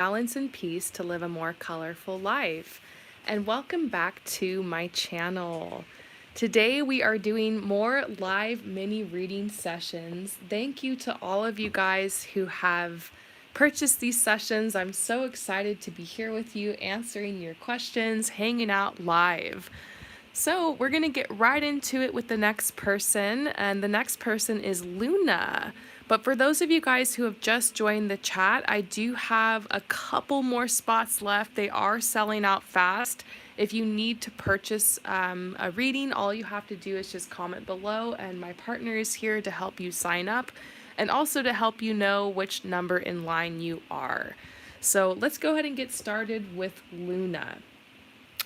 balance and peace to live a more colorful life. And welcome back to my channel. Today we are doing more live mini reading sessions. Thank you to all of you guys who have purchased these sessions. I'm so excited to be here with you, answering your questions, hanging out live. So we're going to get right into it with the next person, and the next person is Luna. But for those of you guys who have just joined the chat, I do have a couple more spots left. They are selling out fast. If you need to purchase a reading, all you have to do is just comment below, and my partner is here to help you sign up and also to help you know which number in line you are. So let's go ahead and get started with Luna.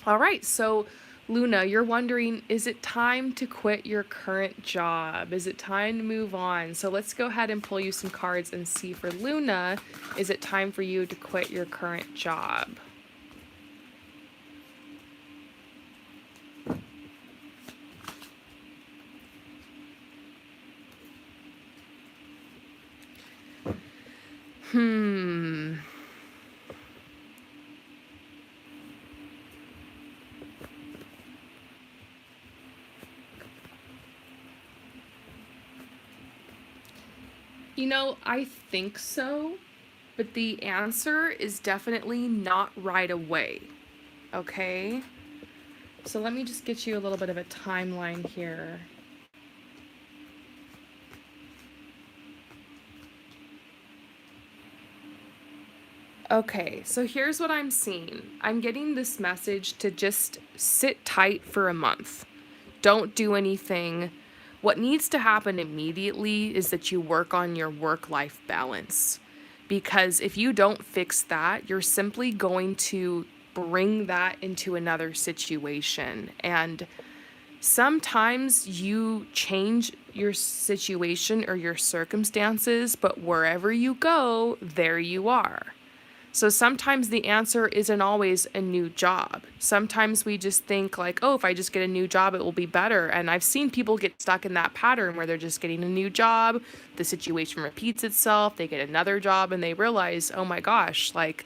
All right, so Luna, you're wondering, is it time to quit your current job? Is it time to move on? So let's go ahead and pull you some cards and see for Luna, is it time for you to quit your current job? You know, I think so, but the answer is definitely not right away, okay? So let me just get you a little bit of a timeline here. Okay, so here's what I'm seeing. I'm getting this message to just sit tight for a month. Don't do anything. What needs to happen immediately is that you work on your work-life balance. Because if you don't fix that, you're simply going to bring that into another situation. And sometimes you change your situation or your circumstances, but wherever you go, there you are. So sometimes the answer isn't always a new job. Sometimes we just think like, oh, if I just get a new job, it will be better. And I've seen people get stuck in that pattern where they're just getting a new job, the situation repeats itself, they get another job and they realize, oh my gosh, like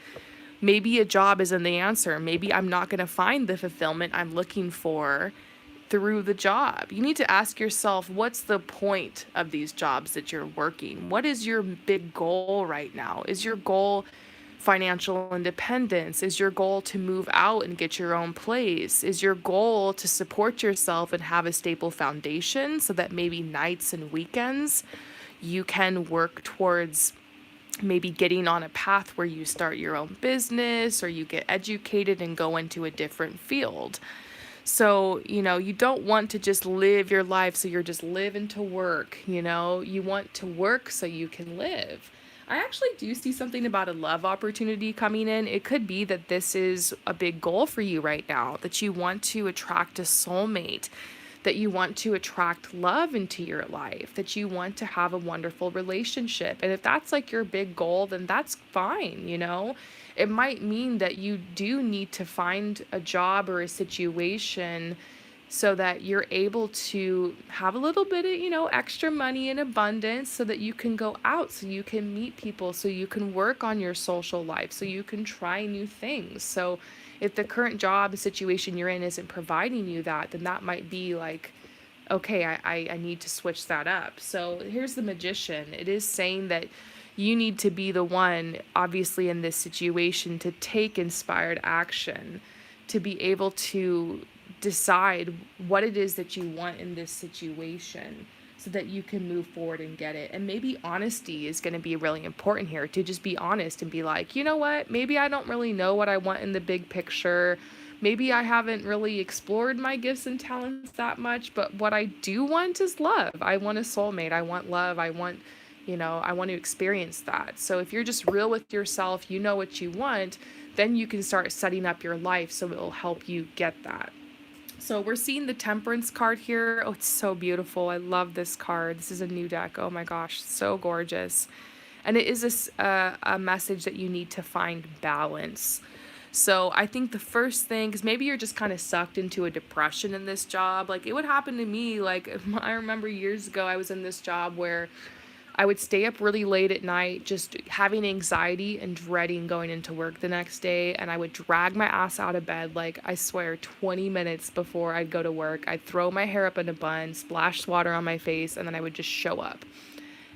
maybe a job isn't the answer. Maybe I'm not going to find the fulfillment I'm looking for through the job. You need to ask yourself, what's the point of these jobs that you're working? What is your big goal right now? Is your goal financial independence? Is your goal to move out and get your own place? Is your goal to support yourself and have a stable foundation so that maybe nights and weekends you can work towards maybe getting on a path where you start your own business or you get educated and go into a different field? So, you don't want to just live your life so you're just living to work, you want to work so you can live. I actually do see something about a love opportunity coming in. It could be that this is a big goal for you right now, that you want to attract a soulmate, that you want to attract love into your life, that you want to have a wonderful relationship. And if that's like your big goal, then that's fine, It might mean that you do need to find a job or a situation so that you're able to have a little bit of, extra money in abundance so that you can go out, so you can meet people, so you can work on your social life, so you can try new things. So if the current job situation you're in isn't providing you that, then that might be like, okay, I need to switch that up. So here's the Magician. It is saying that you need to be the one, obviously, in this situation to take inspired action, to be able to decide what it is that you want in this situation so that you can move forward and get it. And maybe honesty is going to be really important here, to just be honest and be like, you know what, maybe I don't really know what I want in the big picture. Maybe I haven't really explored my gifts and talents that much, but what I do want is love. I want a soulmate. I want love. I want to experience that. So if you're just real with yourself, you know what you want, then you can start setting up your life so it will help you get that. So we're seeing the Temperance card here. Oh, it's so beautiful. I love this card. This is a new deck. Oh my gosh, so gorgeous. And it is a message that you need to find balance. So I think the first thing, because maybe you're just kind of sucked into a depression in this job. Like it would happen to me. Like I remember years ago, I was in this job where I would stay up really late at night, just having anxiety and dreading going into work the next day. And I would drag my ass out of bed, like, I swear, 20 minutes before I'd go to work. I'd throw my hair up in a bun, splash water on my face, and then I would just show up.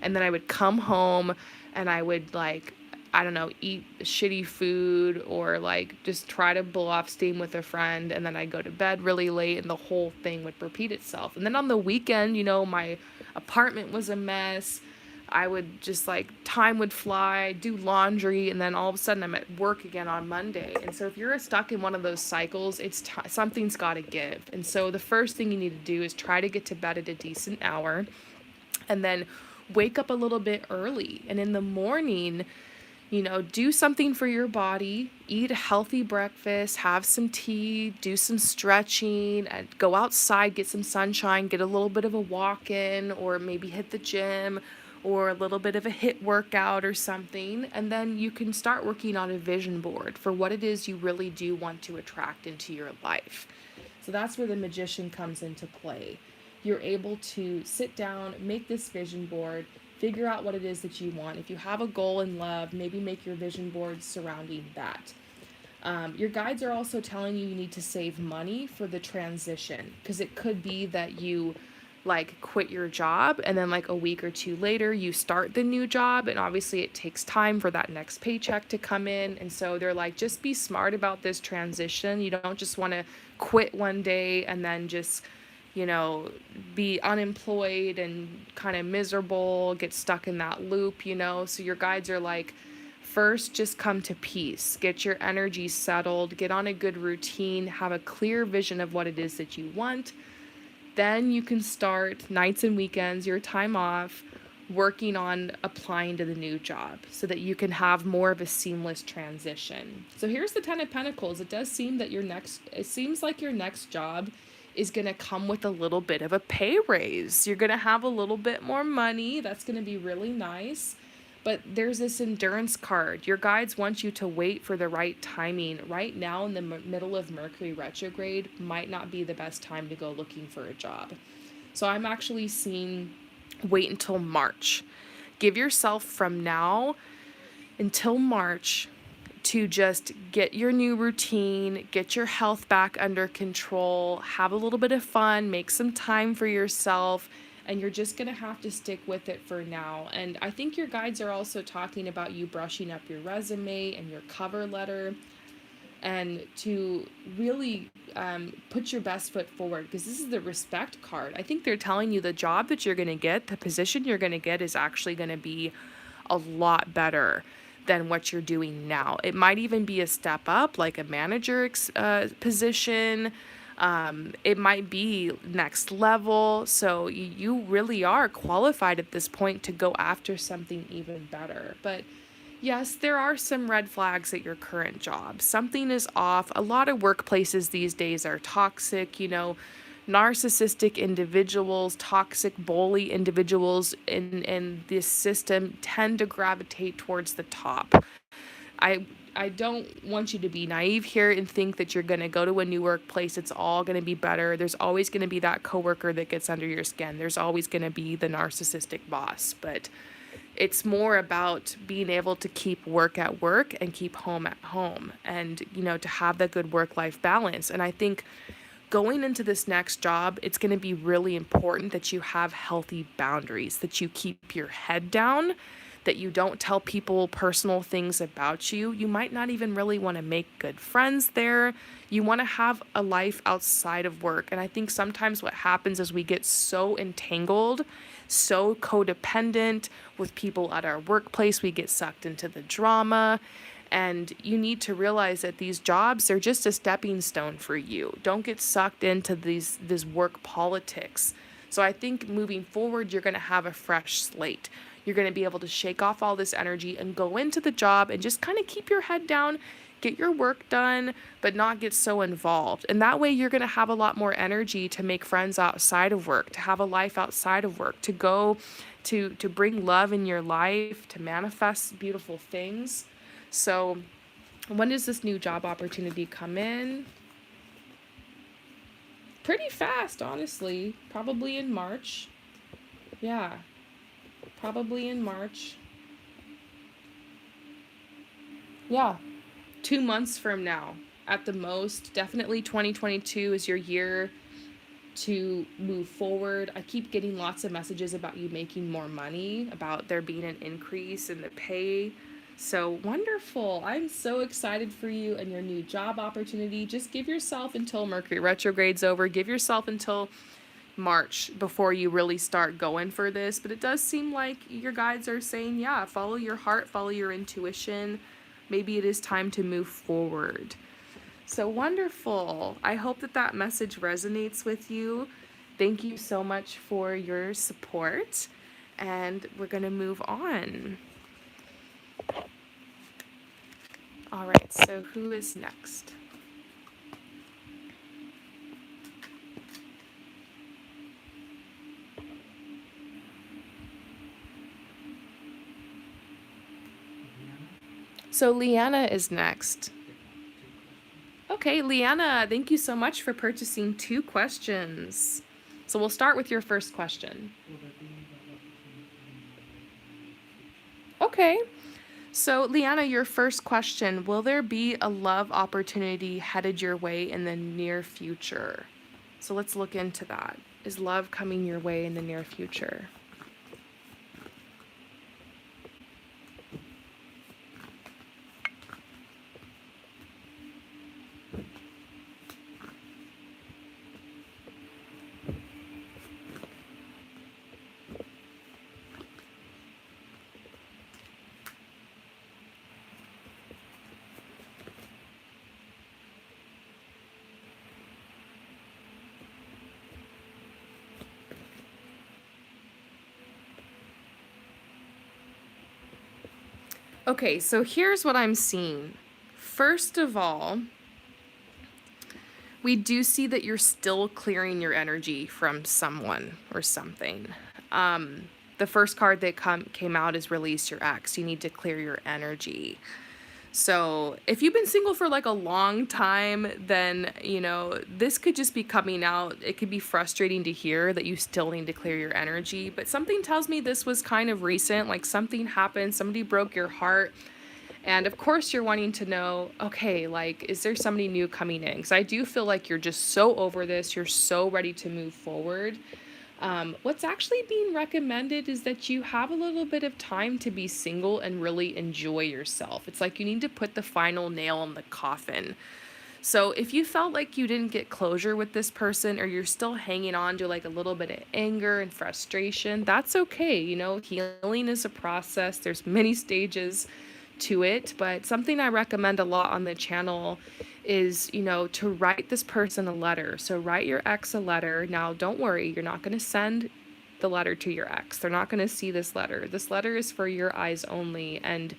And then I would come home and I would, like, I don't know, eat shitty food or like just try to blow off steam with a friend. And then I'd go to bed really late and the whole thing would repeat itself. And then on the weekend, my apartment was a mess. I would just, like, time would fly, do laundry, and then all of a sudden I'm at work again on Monday. And so if you're stuck in one of those cycles, something's got to give. And so the first thing you need to do is try to get to bed at a decent hour and then wake up a little bit early. And in the morning, do something for your body, eat a healthy breakfast, have some tea, do some stretching, and go outside, get some sunshine, get a little bit of a walk in, or maybe hit the gym, or a little bit of a HIIT workout or something. And then you can start working on a vision board for what it is you really do want to attract into your life. So that's where the magician comes into play. You're able to sit down, make this vision board, figure out what it is that you want. If you have a goal in love, maybe make your vision board surrounding that. Your guides are also telling you need to save money for the transition, because it could be that you, like, quit your job and then, like, a week or two later you start the new job, and obviously it takes time for that next paycheck to come in. And so they're like, just be smart about this transition. You don't just want to quit one day and then just be unemployed and kind of miserable, get stuck in that loop. So your guides are like, first, just come to peace, get your energy settled, get on a good routine, have a clear vision of what it is that you want. Then you can start nights and weekends, your time off, working on applying to the new job so that you can have more of a seamless transition. So here's the 10 of Pentacles. It does seem that it seems like your next job is going to come with a little bit of a pay raise. You're going to have a little bit more money. That's going to be really nice. But there's this endurance card. Your guides want you to wait for the right timing. Right now, in the middle of Mercury retrograde, might not be the best time to go looking for a job. So I'm actually seeing wait until March. Give yourself from now until March to just get your new routine, get your health back under control, have a little bit of fun, make some time for yourself, and you're just going to have to stick with it for now. And I think your guides are also talking about you brushing up your resume and your cover letter, and to really put your best foot forward, because this is the respect card. I think they're telling you the job that you're going to get, the position you're going to get, is actually going to be a lot better than what you're doing now. It might even be a step up, like a manager position. It might be next level. So you really are qualified at this point to go after something even better. But yes, there are some red flags at your current job. Something is off. A lot of workplaces these days are toxic, narcissistic individuals, toxic bully individuals in this system tend to gravitate towards the top. I don't want you to be naive here and think that you're going to go to a new workplace, it's all going to be better. There's always going to be that coworker that gets under your skin. There's always going to be the narcissistic boss, but it's more about being able to keep work at work and keep home at home, and, to have that good work-life balance. And I think going into this next job, it's going to be really important that you have healthy boundaries, that you keep your head down, that you don't tell people personal things about you. You might not even really want to make good friends there. You want to have a life outside of work. And I think sometimes what happens is we get so entangled, so codependent with people at our workplace, we get sucked into the drama. And you need to realize that these jobs are just a stepping stone for you. Don't get sucked into this work politics. So I think moving forward, you're going to have a fresh slate. You're going to be able to shake off all this energy and go into the job and just kind of keep your head down, get your work done, but not get so involved. And that way you're going to have a lot more energy to make friends outside of work, to have a life outside of work, to go to bring love in your life, to manifest beautiful things. So when does this new job opportunity come in? Pretty fast, honestly. Probably in March. Yeah. Probably in March. Yeah, 2 months from now at the most. Definitely 2022 is your year to move forward. I keep getting lots of messages about you making more money, about there being an increase in the pay. So wonderful. I'm so excited for you and your new job opportunity. Just give yourself until Mercury retrograde's over. Give yourself until March before you really start going for this. But it does seem like your guides are saying, yeah, follow your heart, follow your intuition. Maybe it is time to move forward. So wonderful. I hope that that message resonates with you. Thank you so much for your support. And we're going to move on. All right, so who is next? So Leanna is next. Okay, Leanna, thank you so much for purchasing 2 questions. So we'll start with your first question. Okay. So, Leanna, your first question, will there be a love opportunity headed your way in the near future? So, let's look into that. Is love coming your way in the near future? Okay, so here's what I'm seeing. First of all, we do see that you're still clearing your energy from someone or something. The first card that came out is release your ex. You need to clear your energy. So if you've been single for like a long time, then, this could just be coming out. It could be frustrating to hear that you still need to clear your energy. But something tells me this was kind of recent, like something happened, somebody broke your heart. And of course, you're wanting to know, okay, like, is there somebody new coming in? Because I do feel like you're just so over this. You're so ready to move forward. What's actually being recommended is that you have a little bit of time to be single and really enjoy yourself. It's like you need to put the final nail in the coffin. So if you felt like you didn't get closure with this person, or you're still hanging on to like a little bit of anger and frustration, that's okay. Healing is a process. There's many stages to it, but something I recommend a lot on the channel is, to write this person a letter. So write your ex a letter. Now, don't worry, you're not going to send the letter to your ex. They're not going to see this letter. This letter is for your eyes only, and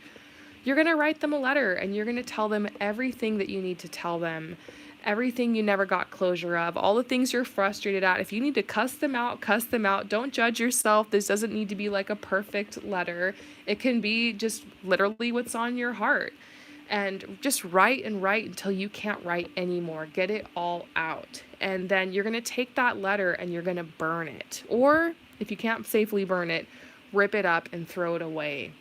you're going to write them a letter, and you're going to tell them everything that you need to tell them, everything you never got closure of, all the things you're frustrated at. If you need to cuss them out, cuss them out. Don't judge yourself. This doesn't need to be like a perfect letter. It can be just literally what's on your heart. And just write and write until you can't write anymore. Get it all out. And then you're going to take that letter and you're going to burn it. Or if you can't safely burn it, rip it up and throw it away.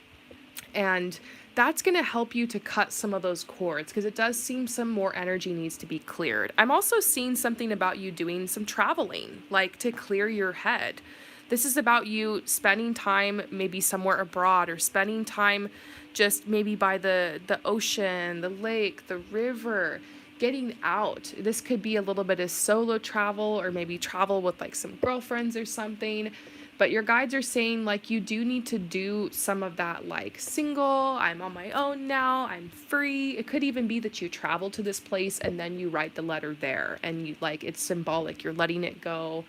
And that's going to help you to cut some of those cords, because it does seem some more energy needs to be cleared. I'm also seeing something about you doing some traveling, like to clear your head. This is about you spending time maybe somewhere abroad, or spending time just maybe by the ocean, the lake, the river, getting out. This could be a little bit of solo travel, or maybe travel with like some girlfriends or something. But your guides are saying like you do need to do some of that, like single, I'm on my own now, I'm free. It could even be that you travel to this place and then you write the letter there, and you like, it's symbolic. You're letting it go.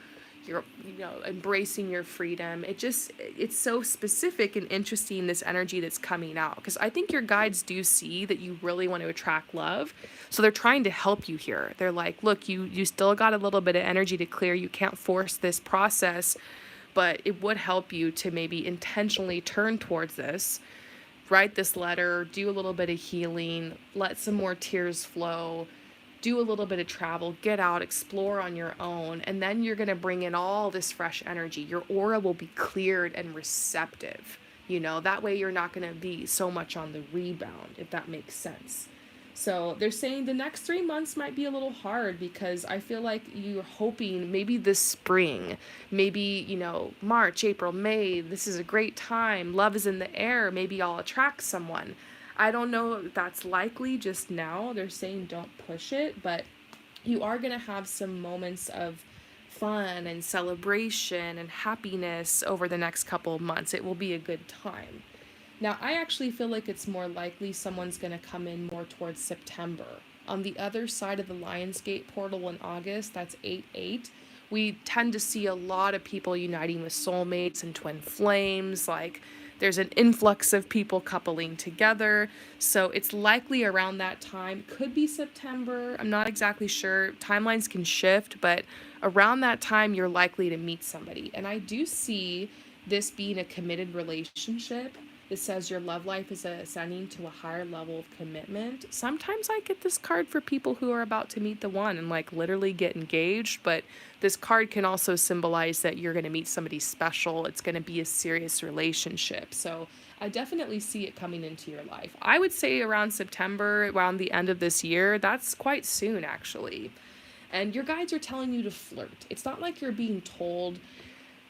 You're, embracing your freedom. It's so specific and interesting, this energy that's coming out, because I think your guides do see that you really want to attract love. So they're trying to help you here. They're like, look, you still got a little bit of energy to clear. You can't force this process, but it would help you to maybe intentionally turn towards this, write this letter, do a little bit of healing, let some more tears flow, do a little bit of travel, get out, explore on your own, and then you're going to bring in all this fresh energy. Your aura will be cleared and receptive. That way you're not going to be so much on the rebound, if that makes sense. So they're saying the next 3 months might be a little hard because I feel like you're hoping maybe this spring, maybe, March, April, May, this is a great time. Love is in the air. Maybe I'll attract someone. I don't know if that's likely just now. They're saying don't push it, but you are going to have some moments of fun and celebration and happiness over the next couple of months. It will be a good time. Now, I actually feel like it's more likely someone's going to come in more towards September. On the other side of the Lionsgate portal in August, that's 8/8, we tend to see a lot of people uniting with soulmates and twin flames. Like, there's an influx of people coupling together. So it's likely around that time. Could be September. I'm not exactly sure. Timelines can shift, but around that time, you're likely to meet somebody. And I do see this being a committed relationship. It says your love life is ascending to a higher level of commitment. Sometimes I get this card for people who are about to meet the one and like literally get engaged, but this card can also symbolize that you're going to meet somebody special. It's going to be a serious relationship. So I definitely see it coming into your life. I would say around September, around the end of this year. That's quite soon, actually. And your guides are telling you to flirt. It's not like you're being told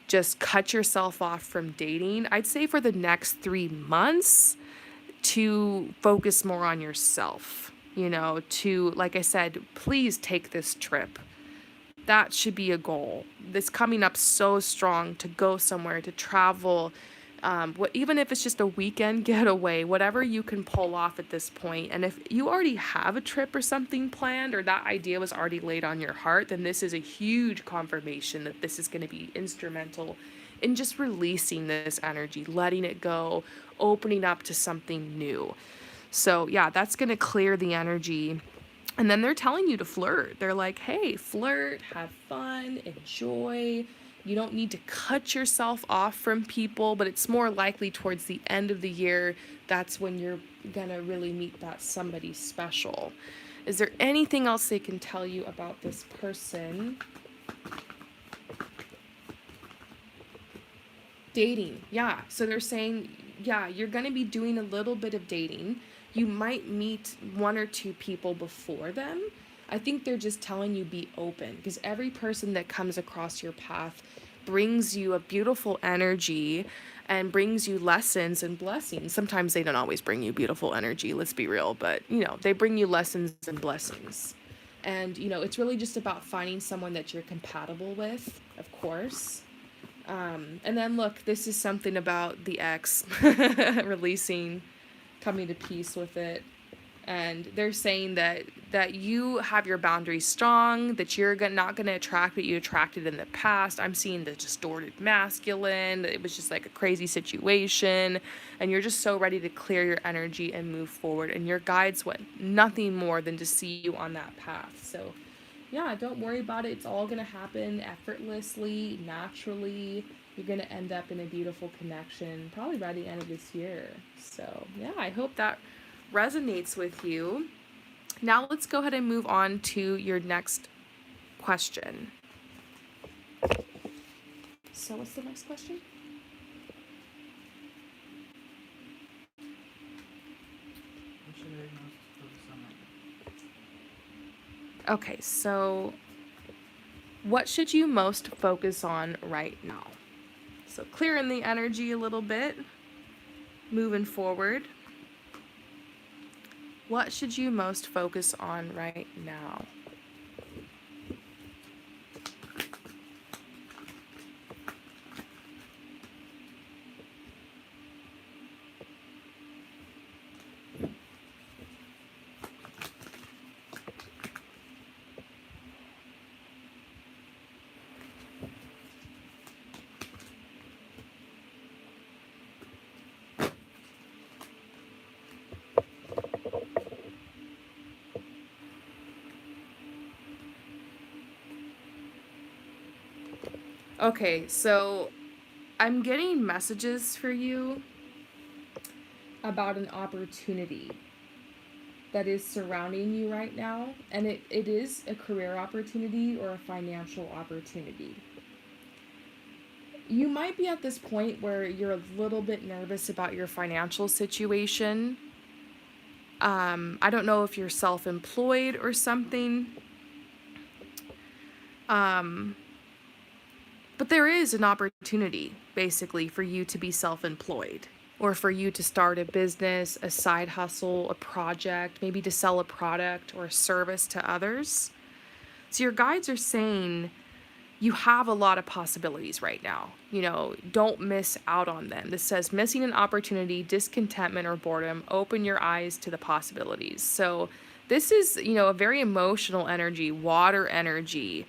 just cut yourself off from dating. I'd say for the next 3 months to focus more on yourself, to, like I said, please take this trip. That should be a goal. This coming up so strong to go somewhere, to travel, even if it's just a weekend getaway, whatever you can pull off at this point. And if you already have a trip or something planned, or that idea was already laid on your heart, then this is a huge confirmation that this is going to be instrumental in just releasing this energy, letting it go, opening up to something new. So yeah, that's going to clear the energy. And then they're telling you to flirt. They're like, hey, flirt, have fun, enjoy. You don't need to cut yourself off from people, but it's more likely towards the end of the year, that's when you're gonna really meet that somebody special. Is there anything else they can tell you about this person? Dating, yeah. So they're saying, yeah, you're gonna be doing a little bit of dating. You might meet one or two people before them. I think they're just telling you be open, because every person that comes across your path brings you a beautiful energy and brings you lessons and blessings. Sometimes they don't always bring you beautiful energy, let's be real, but they bring you lessons and blessings. And it's really just about finding someone that you're compatible with, of course. And then look, this is something about the ex releasing, coming to peace with it. And they're saying that you have your boundaries strong, that you're not going to attract what you attracted in the past. I'm seeing the distorted masculine. It was just like a crazy situation. And you're just so ready to clear your energy and move forward. And your guides want nothing more than to see you on that path. So yeah, don't worry about it. It's all going to happen effortlessly, naturally. You're going to end up in a beautiful connection probably by the end of this year. So yeah, I hope that resonates with you. Now let's go ahead and move on to your next question. So what's the next question? Okay, so what should you most focus on right now? So clearing the energy a little bit, moving forward. What should you most focus on right now? Okay, so I'm getting messages for you about an opportunity. that is surrounding you right now, and it is a career opportunity or a financial opportunity. You might be at this point where you're a little bit nervous about your financial situation. I don't know if you're self-employed or something. Um, but there is an opportunity, basically, for you to be self-employed or for you to start a business, a side hustle, a project, maybe to sell a product or a service to others. So your guides are saying you have a lot of possibilities right now. Don't miss out on them. This says missing an opportunity, discontentment, or boredom. Open your eyes to the possibilities. So this is, a very emotional energy, water energy.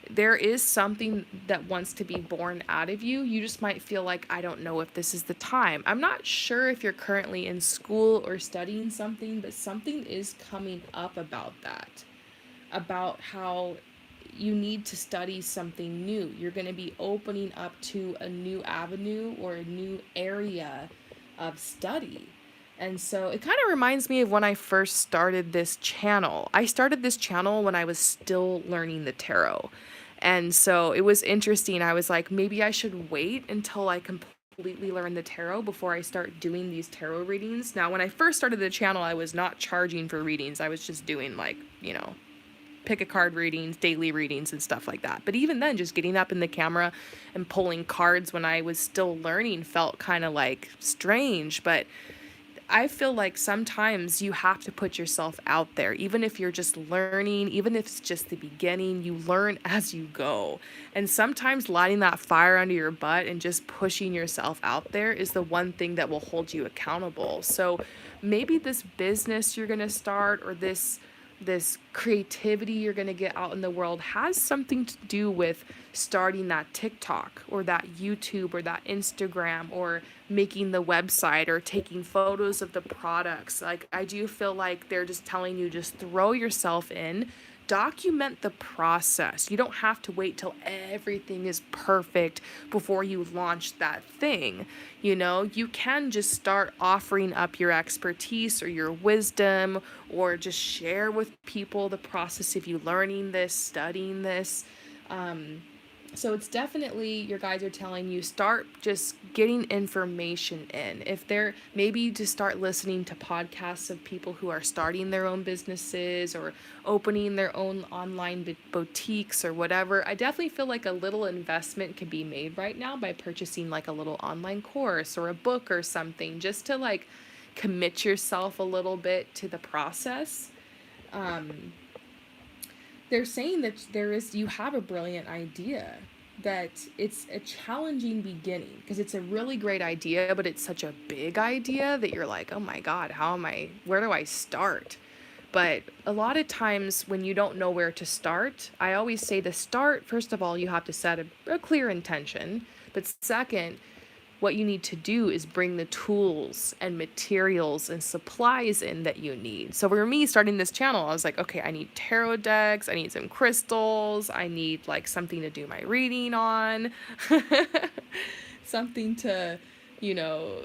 There is something that wants to be born out of you. You just might feel like, I don't know if this is the time. I'm not sure if you're currently in school or studying something, but something is coming up about that, about how you need to study something new. You're going to be opening up to a new avenue or a new area of study. And so it kind of reminds me of when I first started this channel. I started this channel when I was still learning the tarot. And so it was interesting. I was like, maybe I should wait until I completely learn the tarot before I start doing these tarot readings. Now, when I first started the channel, I was not charging for readings. I was just doing pick a card readings, daily readings, and stuff like that. But even then, just getting up in the camera and pulling cards when I was still learning felt kind of like strange. But I feel like sometimes you have to put yourself out there, even if you're just learning, even if it's just the beginning, you learn as you go. And sometimes lighting that fire under your butt and just pushing yourself out there is the one thing that will hold you accountable. So maybe this business you're going to start, or this creativity you're going to get out in the world has something to do with starting that TikTok or that YouTube or that Instagram, or making the website, or taking photos of the products. Like, I do feel like they're just telling you, just throw yourself in, document the process. You don't have to wait till everything is perfect before you launch that thing. You can just start offering up your expertise or your wisdom, or just share with people the process of you learning this, studying this. So it's definitely, your guides are telling you, start just getting information in. If they're, maybe to start listening to podcasts of people who are starting their own businesses or opening their own online boutiques or whatever. I definitely feel like a little investment can be made right now by purchasing like a little online course or a book or something, just to like commit yourself a little bit to the process. They're saying that you have a brilliant idea, that it's a challenging beginning, because it's a really great idea, but it's such a big idea that you're like, oh my God, where do I start? But a lot of times when you don't know where to start, I always say to start, first of all, you have to set a clear intention. But second, what you need to do is bring the tools and materials and supplies in that you need. So for me, starting this channel, I was like, okay, I need tarot decks, I need some crystals, I need like something to do my reading on, something to, you know,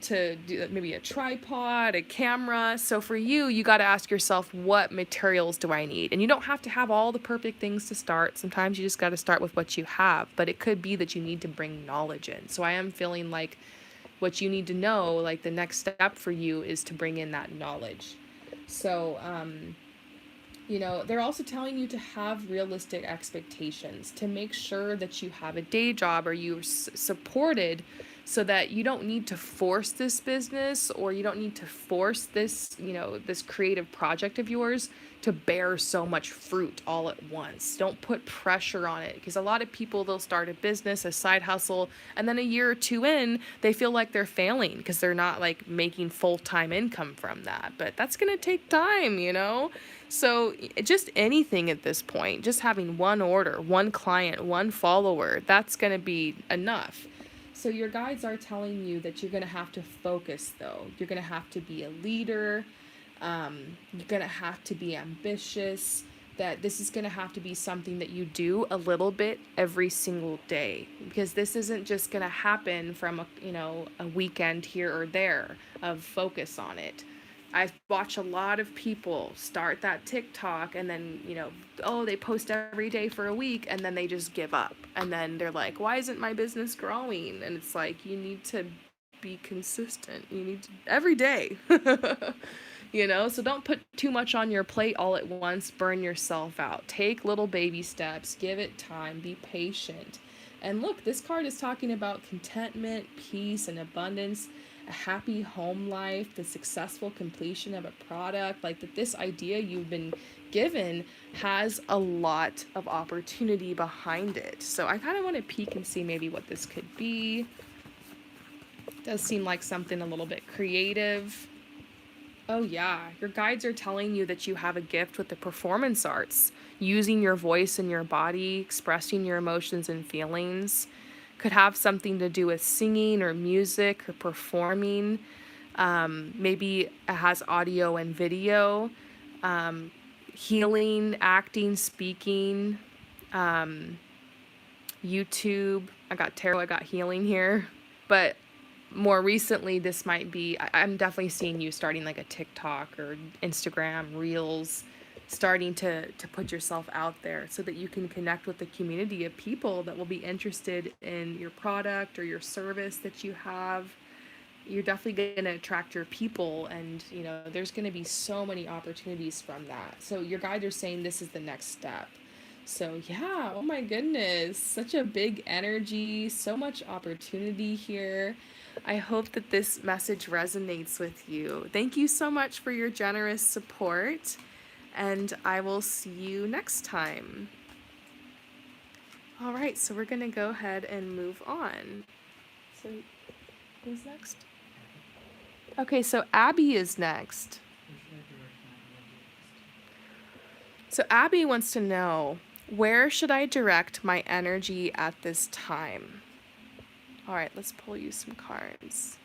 to do maybe a tripod, a camera. So for you, you got to ask yourself, what materials do I need? And you don't have to have all the perfect things to start. Sometimes you just got to start with what you have, but it could be that you need to bring knowledge in. So I am feeling like what you need to know, like the next step for you is to bring in that knowledge. So, they're also telling you to have realistic expectations, to make sure that you have a day job or you're supported, so that you don't need to force this business, or you don't need to force this, this creative project of yours to bear so much fruit all at once. Don't put pressure on it, because a lot of people, they'll start a business, a side hustle, and then a year or two in, they feel like they're failing because they're not like making full-time income from that. But that's going to take time. So just anything at this point, just having one order, one client, one follower, that's going to be enough. So your guides are telling you that you're going to have to focus, though. You're going to have to be a leader. You're going to have to be ambitious. That this is going to have to be something that you do a little bit every single day. Because this isn't just going to happen from a weekend here or there of focus on it. I watch a lot of people start that TikTok and then, oh, they post every day for a week and then they just give up. And then they're like, why isn't my business growing? And it's like, you need to be consistent. You need to, every day. So don't put too much on your plate all at once, burn yourself out. Take little baby steps, give it time, be patient. And look, this card is talking about contentment, peace, and abundance, a happy home life, the successful completion of a product, like that this idea you've been given has a lot of opportunity behind it. So I kind of want to peek and see maybe what this could be. It does seem like something a little bit creative. Oh yeah, your guides are telling you that you have a gift with the performance arts, using your voice and your body, expressing your emotions and feelings. Could have something to do with singing or music or performing. Maybe it has audio and video, healing, acting, speaking, YouTube. I got tarot, I got healing here. But more recently, this might be, I'm definitely seeing you starting like a TikTok or Instagram, Reels, starting to put yourself out there so that you can connect with the community of people that will be interested in your product or your service that you have. You're definitely going to attract your people, and there's going to be so many opportunities from that. So your guides are saying this is the next step. So yeah, oh my goodness, such a big energy, so much opportunity here. I hope that this message resonates with you. Thank you so much for your generous support, and I will see you next time. All right, so we're going to go ahead and move on. So who's next? Okay, so Abby is next. So Abby wants to know, where should I direct my energy at this time? All right, let's pull you some cards.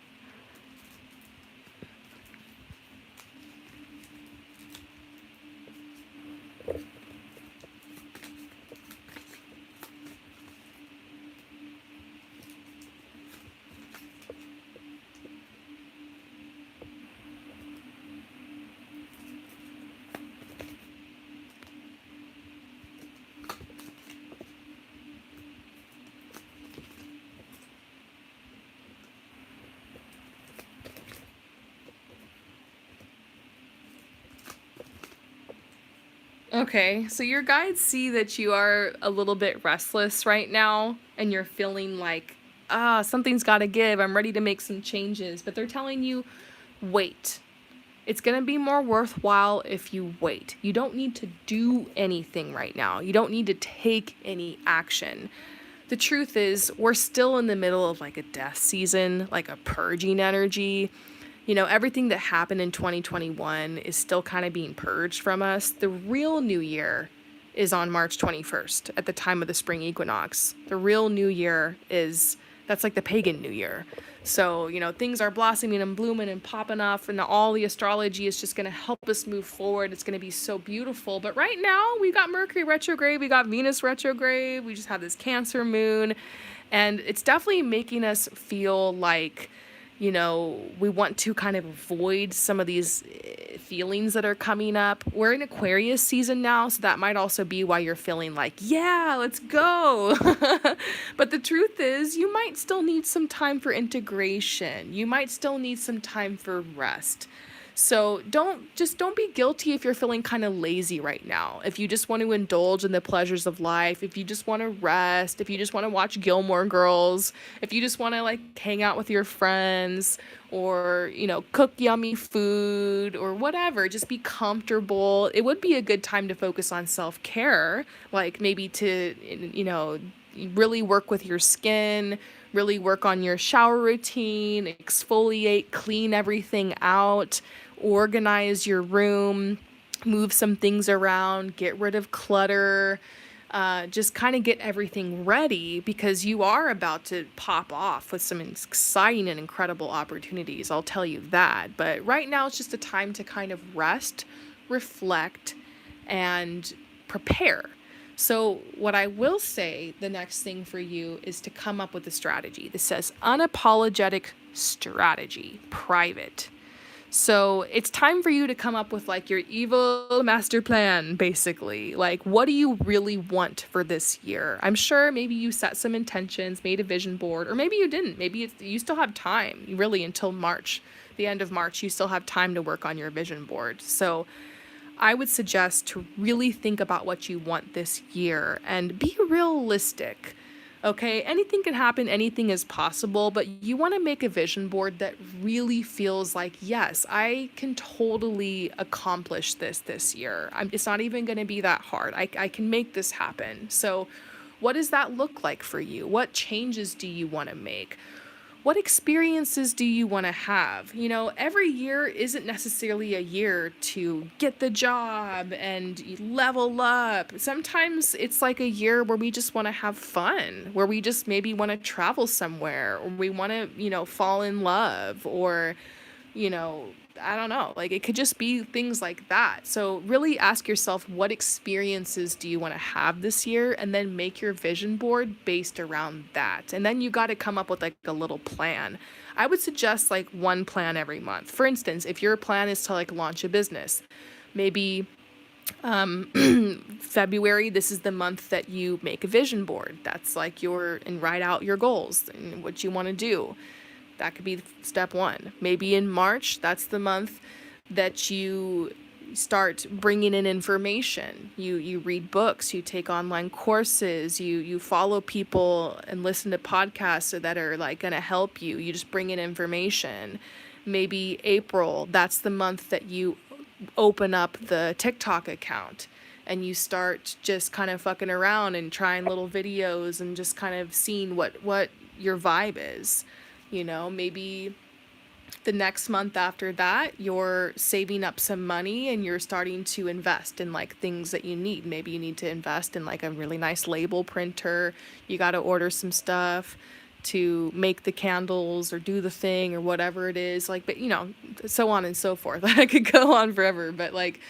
Okay, so your guides see that you are a little bit restless right now, and you're feeling like, something's got to give. I'm ready to make some changes. But they're telling you, wait. It's going to be more worthwhile if you wait. You don't need to do anything right now. You don't need to take any action. The truth is, we're still in the middle of like a death season, like a purging energy. Everything that happened in 2021 is still kind of being purged from us. The real new year is on March 21st at the time of the spring equinox. The real new year that's like the pagan new year. So, things are blossoming and blooming and popping up, and all the astrology is just going to help us move forward. It's going to be so beautiful. But right now, we got Mercury retrograde, we got Venus retrograde, we just have this Cancer moon, and it's definitely making us feel like, we want to kind of avoid some of these feelings that are coming up. We're in Aquarius season now, so that might also be why you're feeling like, yeah, let's go. But the truth is, you might still need some time for integration. You might still need some time for rest. So don't be guilty if you're feeling kind of lazy right now. If you just want to indulge in the pleasures of life, if you just want to rest, if you just want to watch Gilmore Girls, if you just want to like hang out with your friends or, cook yummy food or whatever, just be comfortable. It would be a good time to focus on self-care, like maybe to, really work with your skin, really work on your shower routine, exfoliate, clean everything out, organize your room, move some things around, get rid of clutter, just kind of get everything ready because you are about to pop off with some exciting and incredible opportunities. I'll tell you that. But right now it's just a time to kind of rest, reflect, and prepare. So what I will say, the next thing for you is to come up with a strategy. This says unapologetic strategy, private. So it's time for you to come up with like your evil master plan, basically. Like, what do you really want for this year? I'm sure maybe you set some intentions, made a vision board, or maybe you didn't. Maybe you still have time, really, until March, the end of March. You still have time to work on your vision board. So I would suggest to really think about what you want this year and be realistic. Okay, anything can happen, anything is possible, but you want to make a vision board that really feels like, yes, I can totally accomplish this year. It's not even going to be that hard. I can make this happen. So, what does that look like for you? What changes do you want to make? What experiences do you want to have? You know, every year isn't necessarily a year to get the job and level up. Sometimes it's like a year where we just want to have fun, where we just maybe want to travel somewhere, or we want to, fall in love, or you know, I don't know. Like it could just be things like that. So really ask yourself, what experiences do you want to have this year, and then make your vision board based around that. And then you got to come up with like a little plan. I would suggest like one plan every month. For instance, if your plan is to like launch a business, maybe February, this is the month that you make a vision board. That's like and write out your goals and what you want to do. That could be step one. Maybe in March, that's the month that you start bringing in information. You read books, you take online courses, you follow people and listen to podcasts that are like going to help you. You just bring in information. Maybe April, that's the month that you open up the TikTok account and you start just kind of fucking around and trying little videos and just kind of seeing what your vibe is. Maybe the next month after that, you're saving up some money and you're starting to invest in like things that you need. Maybe you need to invest in like a really nice label printer. You got to order some stuff to make the candles or do the thing or whatever it is. Like, but so on and so forth. I could go on forever, but like,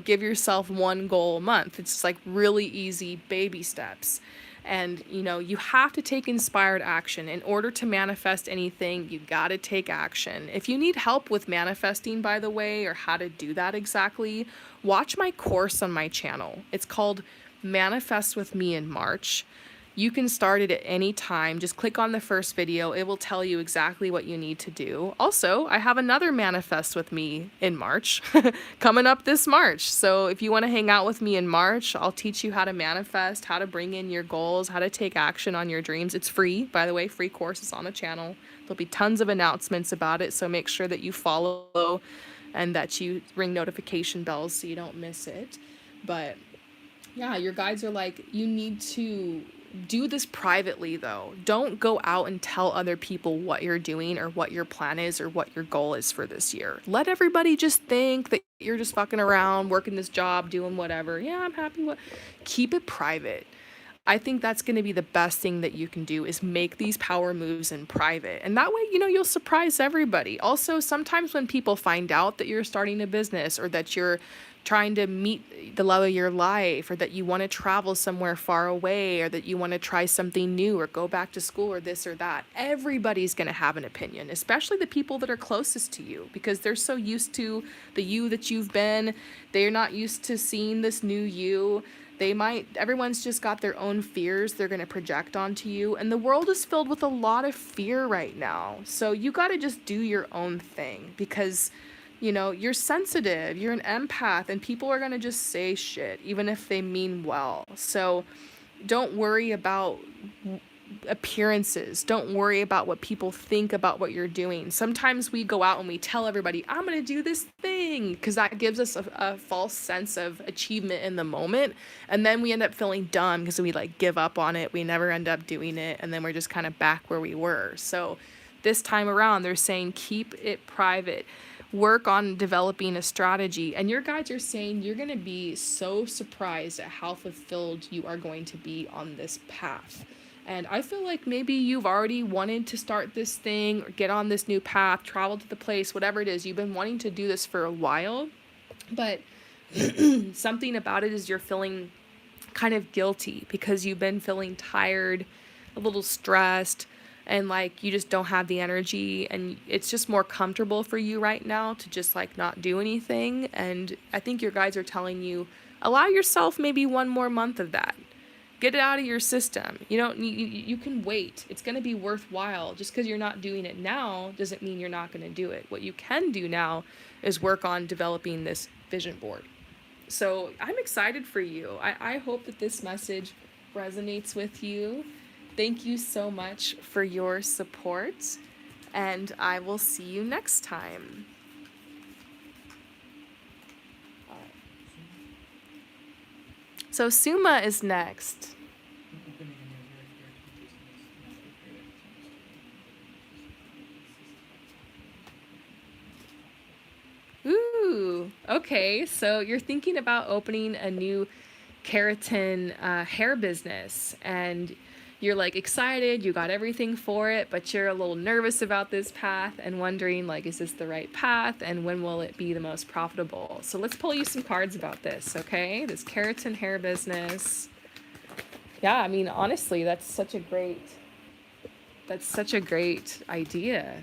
give yourself one goal a month. It's just like really easy baby steps. And, you have to take inspired action. In order to manifest anything, you got to take action. If you need help with manifesting, by the way, or how to do that exactly, watch my course on my channel. It's called Manifest with Me in March. You can start it at any time. Just click on the first video. It will tell you exactly what you need to do. Also, I have another Manifest with Me in March coming up this March. So if you want to hang out with me in March, I'll teach you how to manifest, how to bring in your goals, how to take action on your dreams. It's free, by the way, free course is on the channel. There'll be tons of announcements about it, so make sure that you follow and that you ring notification bells so you don't miss it. But yeah, your guides are like, you need to do this privately though. Don't go out and tell other people what you're doing or what your plan is or what your goal is for this year. Let everybody just think that you're just fucking around, working this job, doing whatever. Yeah, I'm happy. Keep it private. I think that's going to be the best thing that you can do, is make these power moves in private. And that way, you'll surprise everybody. Also, sometimes when people find out that you're starting a business, or that you're trying to meet the love of your life, or that you want to travel somewhere far away, or that you want to try something new or go back to school or this or that, everybody's going to have an opinion, especially the people that are closest to you, because they're so used to the you that you've been. They're not used to seeing this new you. Everyone's just got their own fears they're going to project onto you. And the world is filled with a lot of fear right now. So you got to just do your own thing, because you're sensitive, you're an empath, and people are going to just say shit, even if they mean well. So don't worry about appearances. Don't worry about what people think about what you're doing. Sometimes we go out and we tell everybody, I'm going to do this thing, because that gives us a false sense of achievement in the moment. And then we end up feeling dumb because we like give up on it. We never end up doing it. And then we're just kind of back where we were. So this time around, they're saying, keep it private. Work on developing a strategy. And your guides are saying you're going to be so surprised at how fulfilled you are going to be on this path. And I feel like maybe you've already wanted to start this thing or get on this new path, travel to the place, whatever it is. You've been wanting to do this for a while, but something about it is you're feeling kind of guilty because you've been feeling tired, a little stressed, and like you just don't have the energy, and it's just more comfortable for you right now to just like not do anything. And I think your guides are telling you, allow yourself maybe one more month of that. Get it out of your system. You don't you can wait. It's going to be worthwhile. Just because you're not doing it now doesn't mean you're not going to do it. What you can do now is work on developing this vision board. So I'm excited for you. I hope that this message resonates with you. Thank you so much for your support, and I will see you next time. So Suma is next. Ooh, okay. So you're thinking about opening a new keratin hair business, and you're like excited, you got everything for it, but you're a little nervous about this path and wondering like, is this the right path, and when will it be the most profitable? So let's pull you some cards about this, okay? This keratin hair business. Yeah, I mean, honestly, that's such a great idea.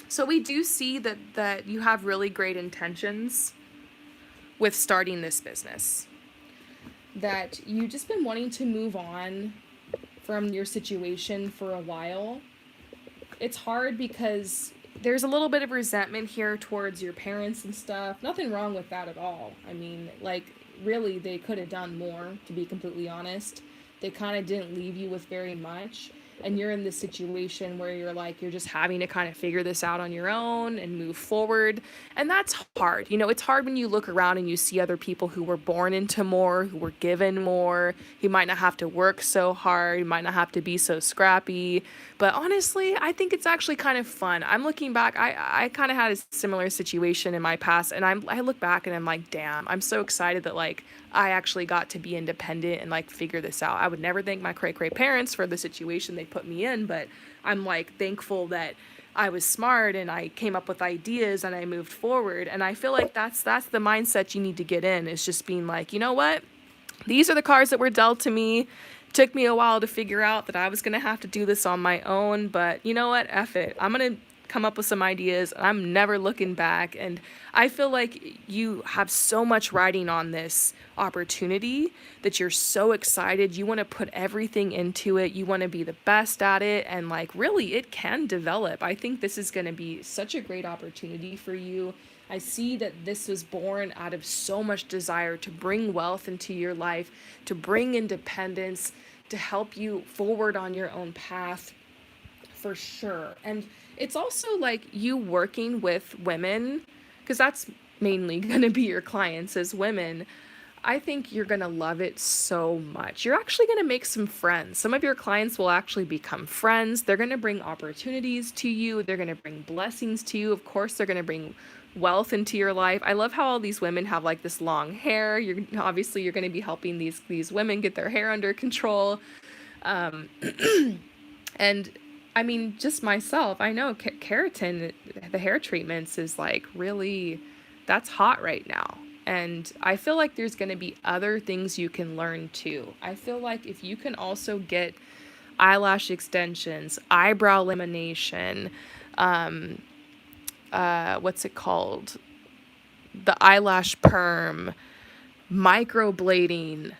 So we do see that you have really great intentions with starting this business. That you've just been wanting to move on from your situation for a while. It's hard because there's a little bit of resentment here towards your parents and stuff. Nothing wrong with that at all. I mean, like, really, they could have done more, to be completely honest. They kind of didn't leave you with very much. And you're in this situation where you're like, you're just having to kind of figure this out on your own and move forward. And that's hard. You know, it's hard when you look around and you see other people who were born into more, who were given more, who might not have to work so hard, who might not have to be so scrappy. But honestly, I think it's actually kind of fun. I'm looking back, I kind of had a similar situation in my past, and I look back and I'm like, damn, I'm so excited that like I actually got to be independent and like figure this out. I would never thank my cray parents for the situation they put me in, but I'm like thankful that I was smart and I came up with ideas and I moved forward. And I feel like that's the mindset you need to get in, is just being like, you know what? These are the cards that were dealt to me. Took me a while to figure out that I was going to have to do this on my own, but you know what? F it. I'm going to come up with some ideas. I'm never looking back. And I feel like you have so much riding on this opportunity that you're so excited. You want to put everything into it. You want to be the best at it. And like, really, it can develop. I think this is going to be such a great opportunity for you. I see that this was born out of so much desire to bring wealth into your life, to bring independence, to help you forward on your own path, for sure. And it's also like you working with women, because that's mainly going to be your clients as women. I think you're going to love it so much. You're actually going to make some friends. Some of your clients will actually become friends. They're going to bring opportunities to you. They're going to bring blessings to you. Of course, they're going to bring wealth into your life. I love how all these women have like this long hair. You're going to be helping these women get their hair under control. And I mean, just myself, I know keratin, the hair treatments is like really, that's hot right now. And I feel like there's going to be other things you can learn too. I feel like if you can also get eyelash extensions, eyebrow lamination, what's it called? The eyelash perm, microblading,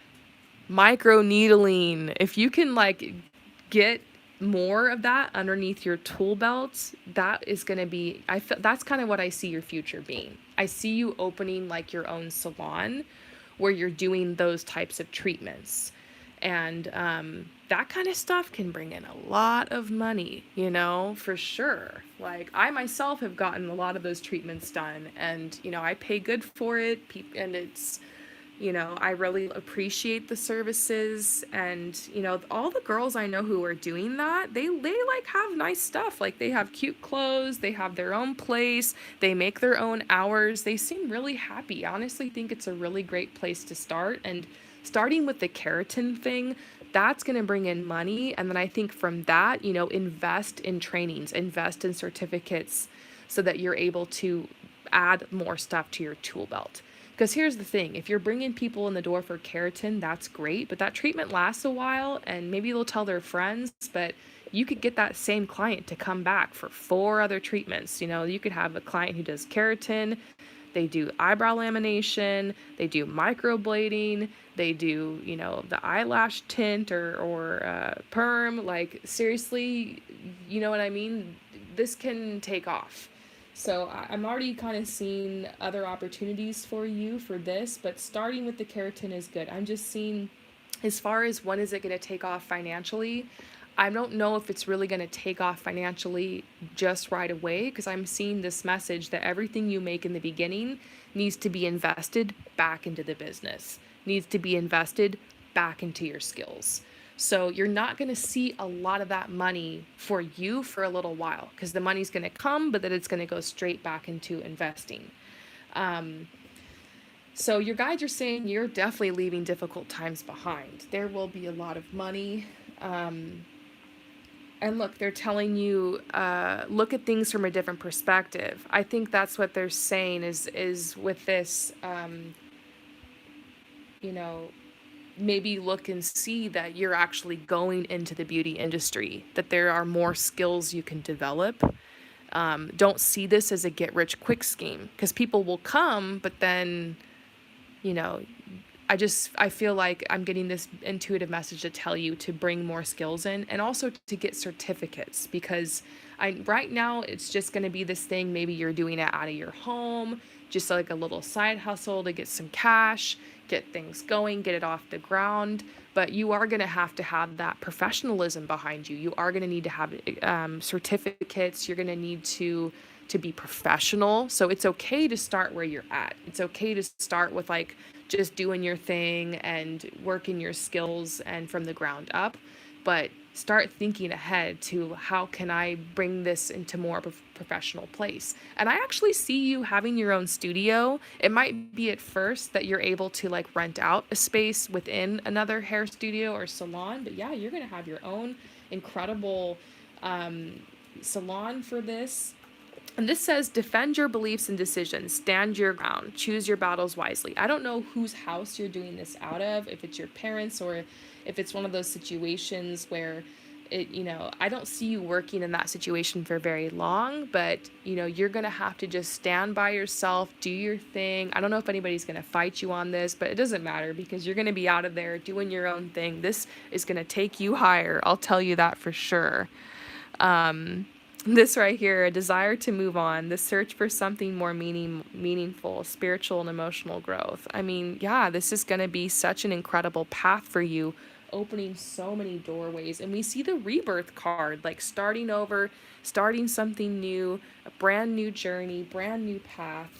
micro needling. If you can like get more of that underneath your tool belt, that is going to be, I feel that's kind of what I see your future being. I see you opening like your own salon where you're doing those types of treatments. And that kind of stuff can bring in a lot of money, you know, for sure. Like I myself have gotten a lot of those treatments done, and, you know, I pay good for it. And it's, you know, I really appreciate the services. And, you know, all the girls I know who are doing that, they like have nice stuff. Like they have cute clothes, they have their own place, they make their own hours. They seem really happy. I honestly think it's a really great place to start. And starting with the keratin thing that's going to bring in money. And then I think from that, invest in trainings, invest in certificates so that you're able to add more stuff to your tool belt. Because here's the thing, if you're bringing people in the door for keratin, that's great, but that treatment lasts a while and maybe they'll tell their friends, but you could get that same client to come back for 4 other treatments. You could have a client who does keratin, they do eyebrow lamination, they do microblading, they do, the eyelash tint or perm. Like, seriously, you know what I mean? This can take off. So I'm already kind of seeing other opportunities for you for this, but starting with the keratin is good. I'm just seeing, as far as when is it going to take off financially, I don't know if it's really going to take off financially just right away, because I'm seeing this message that everything you make in the beginning needs to be invested back into the business, needs to be invested back into your skills. So you're not going to see a lot of that money for you for a little while, because the money's going to come, but then it's going to go straight back into investing. So your guides are saying you're definitely leaving difficult times behind. There will be a lot of money. And look, they're telling you, look at things from a different perspective. I think that's what they're saying is with this, maybe look and see that you're actually going into the beauty industry, that there are more skills you can develop. Don't see this as a get-rich-quick scheme, because people will come, but then, I feel like I'm getting this intuitive message to tell you to bring more skills in, and also to get certificates, because right now it's just going to be this thing. Maybe you're doing it out of your home, just like a little side hustle to get some cash, get things going, get it off the ground. But you are going to have that professionalism behind you. You are going to need to have certificates. You're going to need to be professional. So it's okay to start where you're at. It's okay to start with like just doing your thing and working your skills and from the ground up, but start thinking ahead to how can I bring this into more of a professional place. And I actually see you having your own studio. It might be at first that you're able to like rent out a space within another hair studio or salon, but yeah, you're going to have your own incredible salon for this. And this says, defend your beliefs and decisions, stand your ground, choose your battles wisely. I don't know whose house you're doing this out of, if it's your parents or if it's one of those situations where I don't see you working in that situation for very long, but, you're going to have to just stand by yourself, do your thing. I don't know if anybody's going to fight you on this, but it doesn't matter, because you're going to be out of there doing your own thing. This is going to take you higher. I'll tell you that for sure. This right here, a desire to move on, the search for something more meaningful, spiritual and emotional growth. I mean, yeah, this is going to be such an incredible path for you, opening so many doorways. And we see the rebirth card, like starting over, starting something new, a brand new journey, brand new path.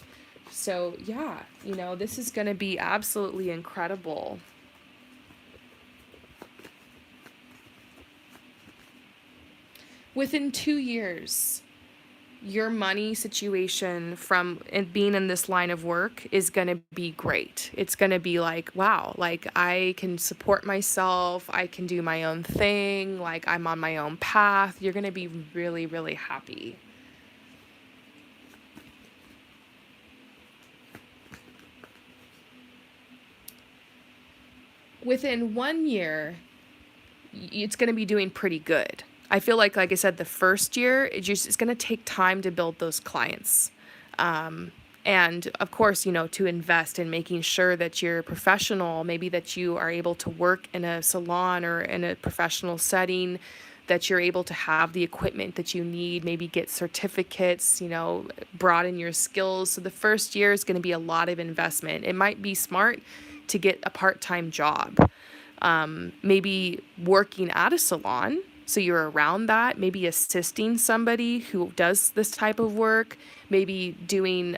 So yeah, this is going to be absolutely incredible. Within 2 years, your money situation from being in this line of work is going to be great. It's going to be like, wow, like I can support myself. I can do my own thing. Like I'm on my own path. You're going to be really, really happy. Within 1 year, it's going to be doing pretty good. I feel like I said, the first year, it's going to take time to build those clients. And of course, to invest in making sure that you're professional, maybe that you are able to work in a salon or in a professional setting, that you're able to have the equipment that you need, maybe get certificates, broaden your skills. So the first year is going to be a lot of investment. It might be smart to get a part-time job, maybe working at a salon, so you're around that, maybe assisting somebody who does this type of work, maybe doing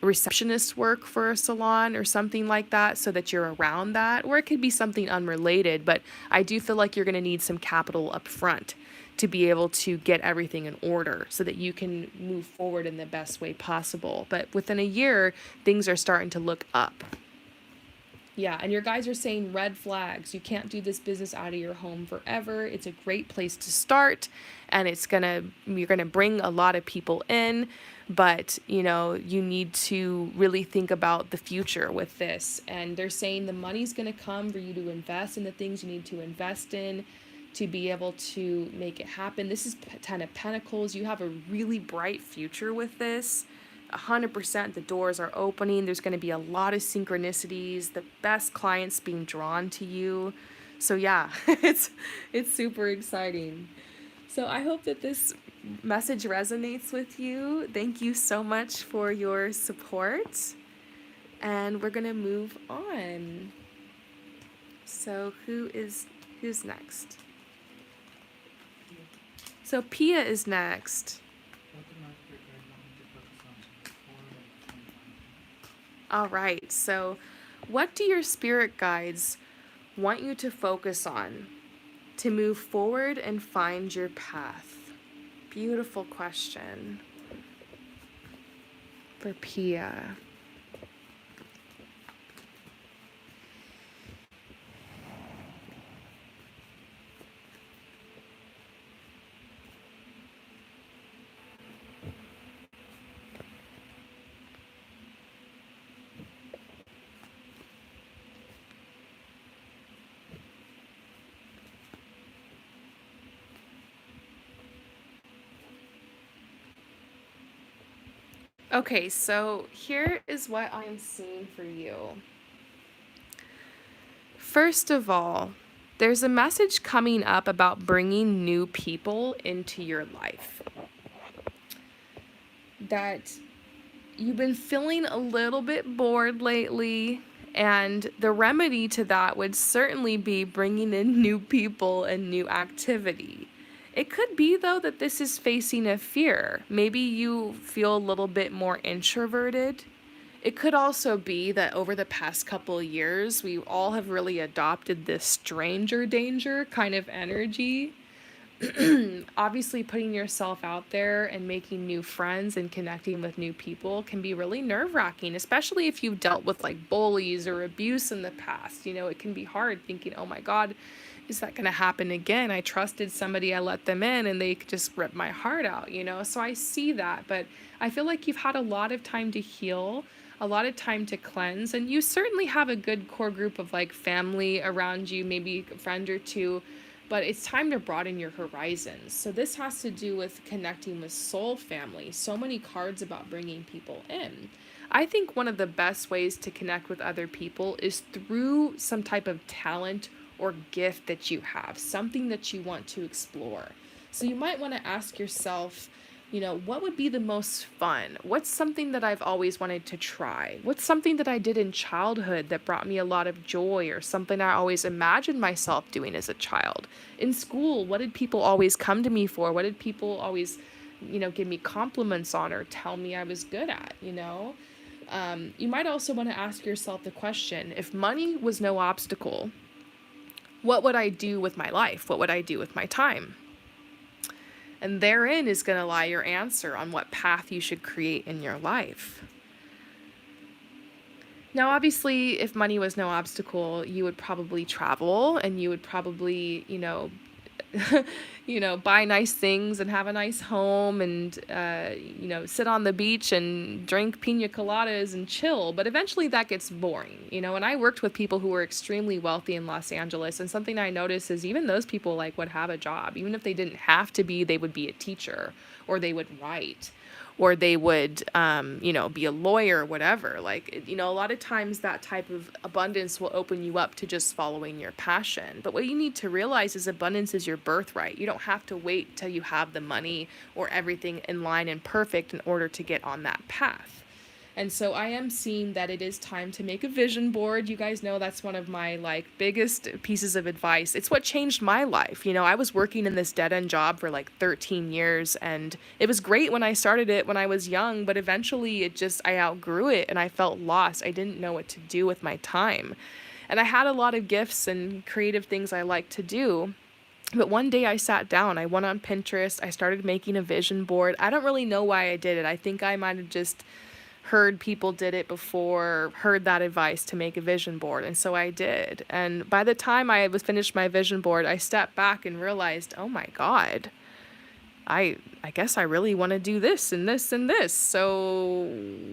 receptionist work for a salon or something like that, so that you're around that. Or it could be something unrelated, but I do feel like you're going to need some capital up front to be able to get everything in order so that you can move forward in the best way possible. But within a year, things are starting to look up. Yeah, and your guys are saying red flags. You can't do this business out of your home forever. It's a great place to start, and you're gonna bring a lot of people in, but you need to really think about the future with this. And they're saying the money's gonna come for you to invest in the things you need to invest in to be able to make it happen. This is Ten of Pentacles. You have a really bright future with this. 100% the doors are opening. There's going to be a lot of synchronicities, the best clients being drawn to you. So yeah, it's super exciting. So I hope that this message resonates with you. Thank you so much for your support. And we're going to move on. So who's next? So Pia is next. All right, so what do your spirit guides want you to focus on to move forward and find your path? Beautiful question for Pia. Okay, so here is what I'm seeing for you. First of all, there's a message coming up about bringing new people into your life. That you've been feeling a little bit bored lately, and the remedy to that would certainly be bringing in new people and new activity. It could be, though, that this is facing a fear. Maybe you feel a little bit more introverted. It could also be that over the past couple of years, we all have really adopted this stranger danger kind of energy. Obviously, putting yourself out there and making new friends and connecting with new people can be really nerve-wracking, especially if you've dealt with like bullies or abuse in the past. It can be hard thinking, oh my God, is that going to happen again? I trusted somebody, I let them in, and they just ripped my heart out, So I see that, but I feel like you've had a lot of time to heal, a lot of time to cleanse, and you certainly have a good core group of like family around you, maybe a friend or two, but it's time to broaden your horizons. So this has to do with connecting with soul family. So many cards about bringing people in. I think one of the best ways to connect with other people is through some type of talent or gift that you have, something that you want to explore. So you might want to ask yourself, what would be the most fun? What's something that I've always wanted to try? What's something that I did in childhood that brought me a lot of joy, or something I always imagined myself doing as a child? In school, what did people always come to me for? What did people always, give me compliments on or tell me I was good at, You might also want to ask yourself the question, if money was no obstacle, what would I do with my life? What would I do with my time? And therein is going to lie your answer on what path you should create in your life. Now, obviously, if money was no obstacle, you would probably travel, and you would probably, buy nice things and have a nice home and, sit on the beach and drink pina coladas and chill. But eventually that gets boring, and I worked with people who were extremely wealthy in Los Angeles. And something I noticed is even those people would have a job. Even if they didn't have to be, they would be a teacher, or they would write, or they would, be a lawyer, whatever. A lot of times that type of abundance will open you up to just following your passion. But what you need to realize is abundance is your birthright. You don't have to wait till you have the money or everything in line and perfect in order to get on that path. And so I am seeing that it is time to make a vision board. You guys know that's one of my biggest pieces of advice. It's what changed my life. I was working in this dead-end job for 13 years, and it was great when I started it when I was young, but eventually I outgrew it and I felt lost. I didn't know what to do with my time. And I had a lot of gifts and creative things I like to do. But one day I sat down, I went on Pinterest, I started making a vision board. I don't really know why I did it. I think I might have just heard people did it before, heard that advice to make a vision board. And so I did. And by the time I was finished my vision board, I stepped back and realized, oh my God, I guess I really want to do this and this and this. So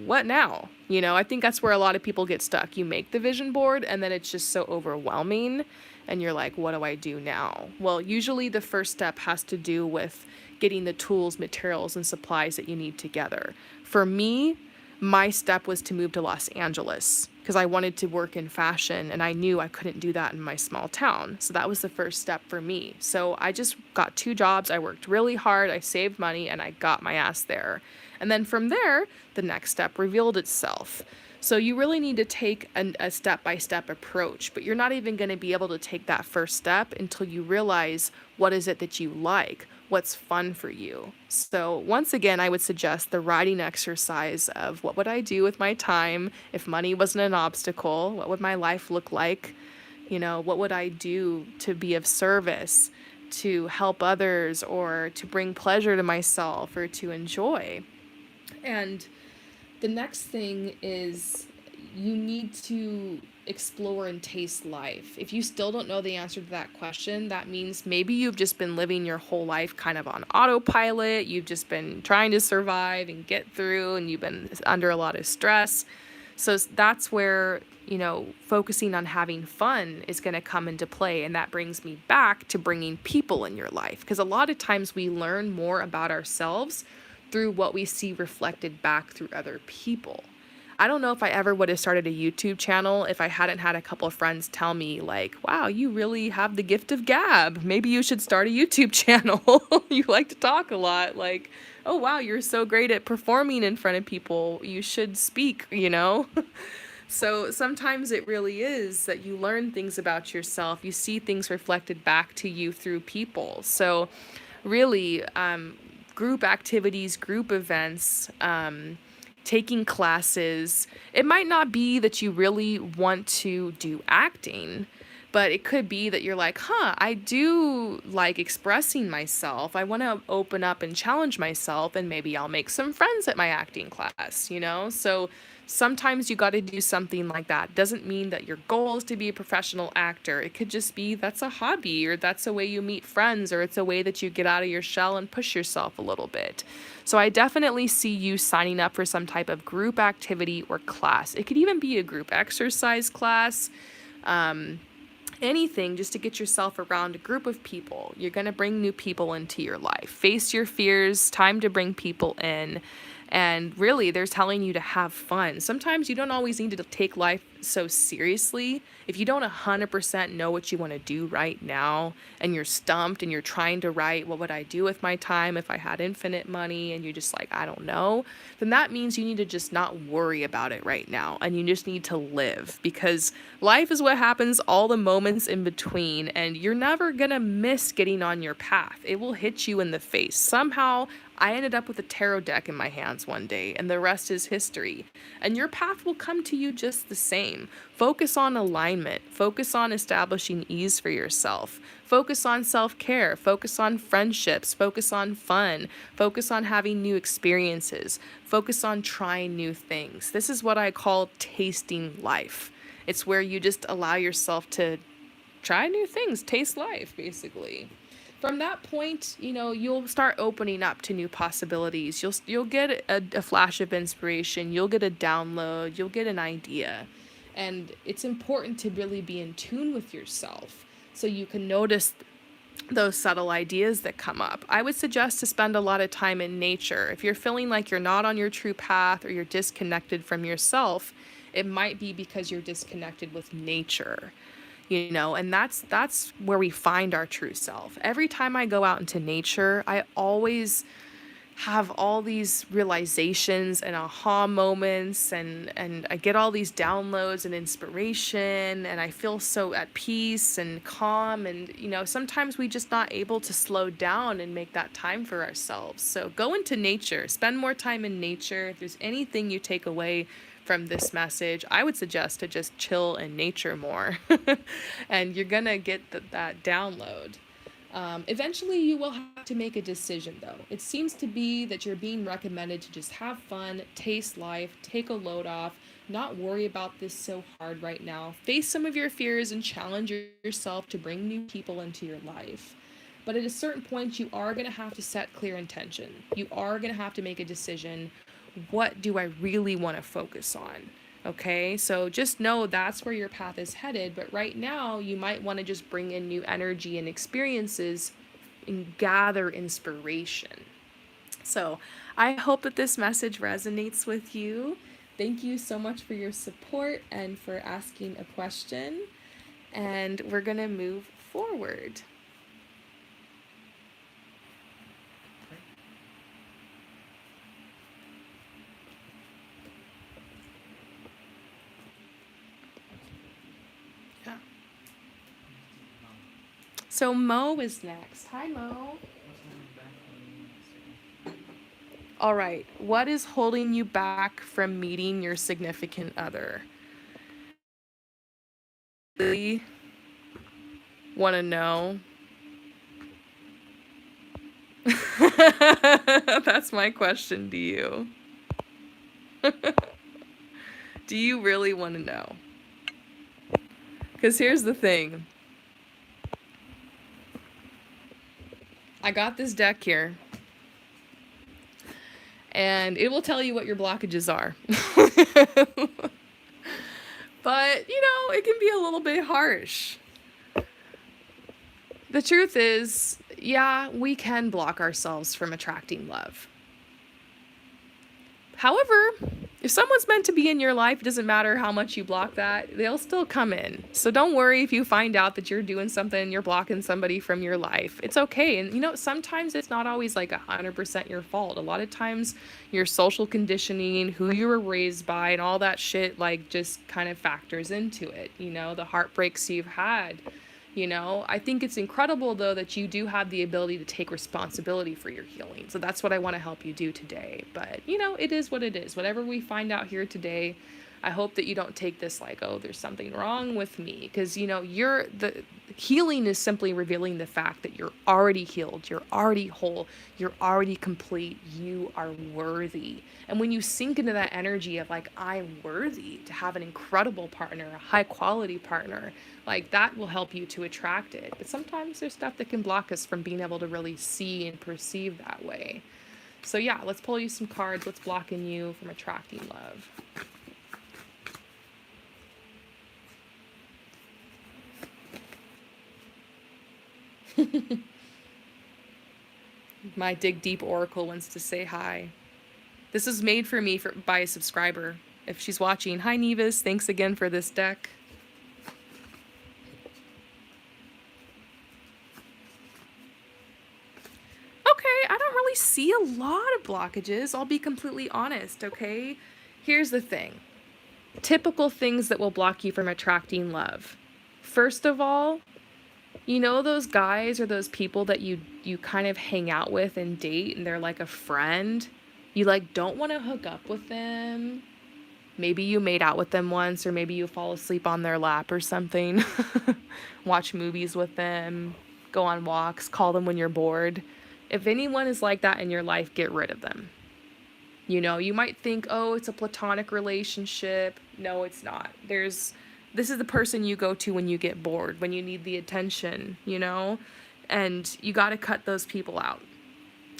what now? I think that's where a lot of people get stuck. You make the vision board and then it's just so overwhelming and you're like, what do I do now? Well, usually the first step has to do with getting the tools, materials, and supplies that you need together. For me, my step was to move to Los Angeles because I wanted to work in fashion and I knew I couldn't do that in my small town. So that was the first step for me. So I just got 2 jobs. I worked really hard. I saved money and I got my ass there. And then from there, the next step revealed itself. So you really need to take a step-by-step approach, but you're not even going to be able to take that first step until you realize what is it that you like, what's fun for you. So once again, I would suggest the writing exercise of what would I do with my time if money wasn't an obstacle? What would my life look like? What would I do to be of service, to help others, or to bring pleasure to myself, or to enjoy? And the next thing is you need to explore and taste life. If you still don't know the answer to that question, that means maybe you've just been living your whole life kind of on autopilot. You've just been trying to survive and get through, and you've been under a lot of stress. So that's where, focusing on having fun is going to come into play. And that brings me back to bringing people in your life. Because a lot of times we learn more about ourselves through what we see reflected back through other people. I don't know if I ever would have started a YouTube channel if I hadn't had a couple of friends tell me like, wow, you really have the gift of gab. Maybe you should start a YouTube channel. You like to talk a lot. Like, oh, wow, you're so great at performing in front of people. You should speak, So sometimes it really is that you learn things about yourself. You see things reflected back to you through people. So really, group activities, group events, taking classes. It might not be that you really want to do acting, but it could be that you're like, I do like expressing myself. I want to open up and challenge myself, and maybe I'll make some friends at my acting class, So sometimes you got to do something like that. Doesn't mean that your goal is to be a professional actor. It could just be that's a hobby, or that's a way you meet friends, or it's a way that you get out of your shell and push yourself a little bit. So I definitely see you signing up for some type of group activity or class. It could even be a group exercise class, anything just to get yourself around a group of people. You're going to bring new people into your life. Face your fears, time to bring people in. And really, they're telling you to have fun. Sometimes you don't always need to take life so seriously. If you don't 100% know what you want to do right now, and you're stumped and you're trying to write, what would I do with my time if I had infinite money, and you're just like, I don't know, then that means you need to just not worry about it right now. And you just need to live, because life is what happens all the moments in between, and you're never going to miss getting on your path. It will hit you in the face. Somehow, I ended up with a tarot deck in my hands one day, and the rest is history. And your path will come to you just the same. Focus on alignment. Focus on establishing ease for yourself. Focus on self-care. Focus on friendships. Focus on fun. Focus on having new experiences. Focus on trying new things. This is what I call tasting life. It's where you just allow yourself to try new things, taste life, basically. From that point, you'll start opening up to new possibilities. You'll get a flash of inspiration. You'll get a download. You'll get an idea. And it's important to really be in tune with yourself so you can notice those subtle ideas that come up. I would suggest to spend a lot of time in nature. If you're feeling like you're not on your true path, or you're disconnected from yourself, it might be because you're disconnected with nature. And that's where we find our true self. Every time I go out into nature, I always have all these realizations and aha moments, and I get all these downloads and inspiration, and I feel so at peace and calm. And sometimes we just not able to slow down and make that time for ourselves. So go into nature, spend more time in nature. If there's anything you take away from this message, I would suggest to just chill in nature more. And you're gonna get that download. Eventually, you will have to make a decision, though. It seems to be that you're being recommended to just have fun, taste life, take a load off, not worry about this so hard right now, face some of your fears, and challenge yourself to bring new people into your life. But at a certain point, you are going to have to set clear intention. You are going to have to make a decision. What do I really want to focus on? Okay, so just know that's where your path is headed. But right now, you might want to just bring in new energy and experiences and gather inspiration. So I hope that this message resonates with you. Thank you so much for your support and for asking a question. And we're going to move forward. Yeah. So Mo is next. Hi, Mo. All right. What is holding you back from meeting your significant other? Really want to know? That's my question to you. Do you really want to know? Because here's the thing. I got this deck here. And it will tell you what your blockages are. But, it can be a little bit harsh. The truth is, yeah, we can block ourselves from attracting love. However, if someone's meant to be in your life, it doesn't matter how much you block that, they'll still come in. So don't worry if you find out that you're doing something, you're blocking somebody from your life. It's okay. And sometimes it's not always like 100% your fault. A lot of times your social conditioning, who you were raised by, and all that shit, like, just kind of factors into it. The heartbreaks you've had. I think it's incredible, though, that you do have the ability to take responsibility for your healing. So that's what I want to help you do today. But, it is what it is. Whatever we find out here today, I hope that you don't take this like, oh, there's something wrong with me. Because, the healing is simply revealing the fact that you're already healed, you're already whole, you're already complete, you are worthy. And when you sink into that energy of like, I'm worthy to have an incredible partner, a high quality partner, like, that will help you to attract it. But sometimes there's stuff that can block us from being able to really see and perceive that way. So yeah, let's pull you some cards. What's blocking you from attracting love? My Dig Deep Oracle wants to say hi. This is made for me by a subscriber. If she's watching, hi Nevis, thanks again for this deck. Okay, I don't really see a lot of blockages. I'll be completely honest, okay? Here's the thing. Typical things that will block you from attracting love. First of all, those guys or those people that you kind of hang out with and date and they're like a friend, you like don't want to hook up with them. Maybe you made out with them once, or maybe you fall asleep on their lap or something. Watch movies with them, go on walks, call them when you're bored. If anyone is like that in your life, get rid of them. You might think, oh, it's a platonic relationship. No, it's not. This is the person you go to when you get bored, when you need the attention, and you got to cut those people out.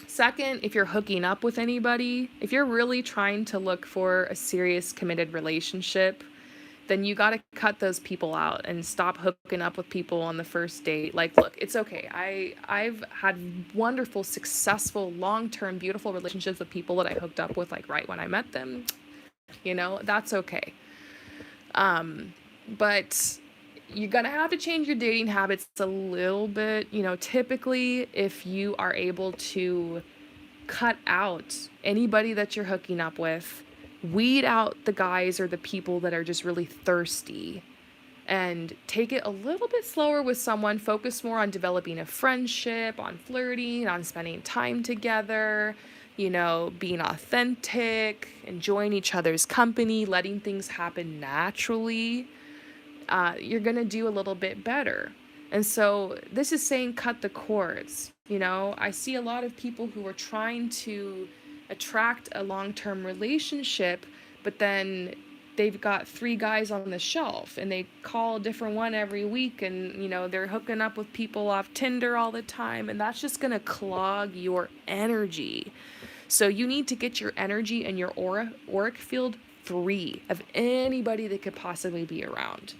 Second, if you're hooking up with anybody, if you're really trying to look for a serious committed relationship, then you got to cut those people out and stop hooking up with people on the first date. Like, look, it's okay. I've had wonderful, successful, long-term, beautiful relationships with people that I hooked up with, like, right when I met them. That's okay. But you're going to have to change your dating habits a little bit. Typically, if you are able to cut out anybody that you're hooking up with, weed out the guys or the people that are just really thirsty, and take it a little bit slower with someone. Focus more on developing a friendship, on flirting, on spending time together, being authentic, enjoying each other's company, letting things happen naturally. You're going to do a little bit better. And so this is saying cut the cords. You know, I see a lot of people who are trying to attract a long-term relationship, but then they've got 3 guys on the shelf and they call a different one every week, and you know, they're hooking up with people off Tinder all the time, and that's just going to clog your energy. So you need to get your energy and your auric field free of anybody that could possibly be around,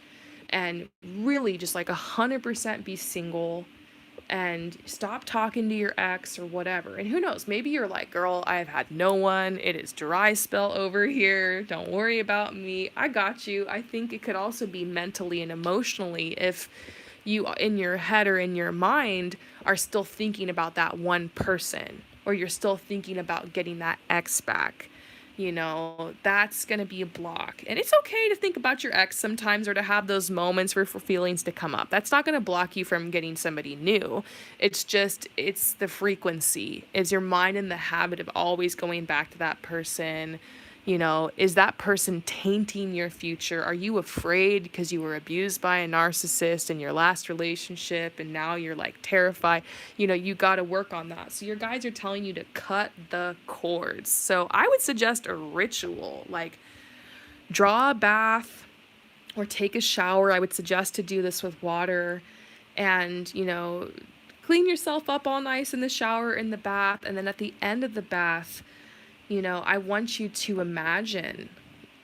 and really just like 100% be single and stop talking to your ex or whatever. And who knows, maybe you're like, girl, I've had no one, it is dry spell over here, don't worry about me, I got you. I think it could also be mentally and emotionally if you in your head or in your mind are still thinking about that one person, or you're still thinking about getting that ex back. You know, that's going to be a block. And it's okay to think about your ex sometimes, or to have those moments for feelings to come up. That's not going to block you from getting somebody new. It's just, it's the frequency. Is your mind in the habit of always going back to that person? You know, is that person tainting your future? Are you afraid because you were abused by a narcissist in your last relationship and now you're like terrified? You know, you got to work on that. So your guides are telling you to cut the cords. So I would suggest a ritual, like draw a bath or take a shower. I would suggest to do this with water, and, you know, clean yourself up all nice in the shower, in the bath. And then at the end of the bath, you know, I want you to imagine,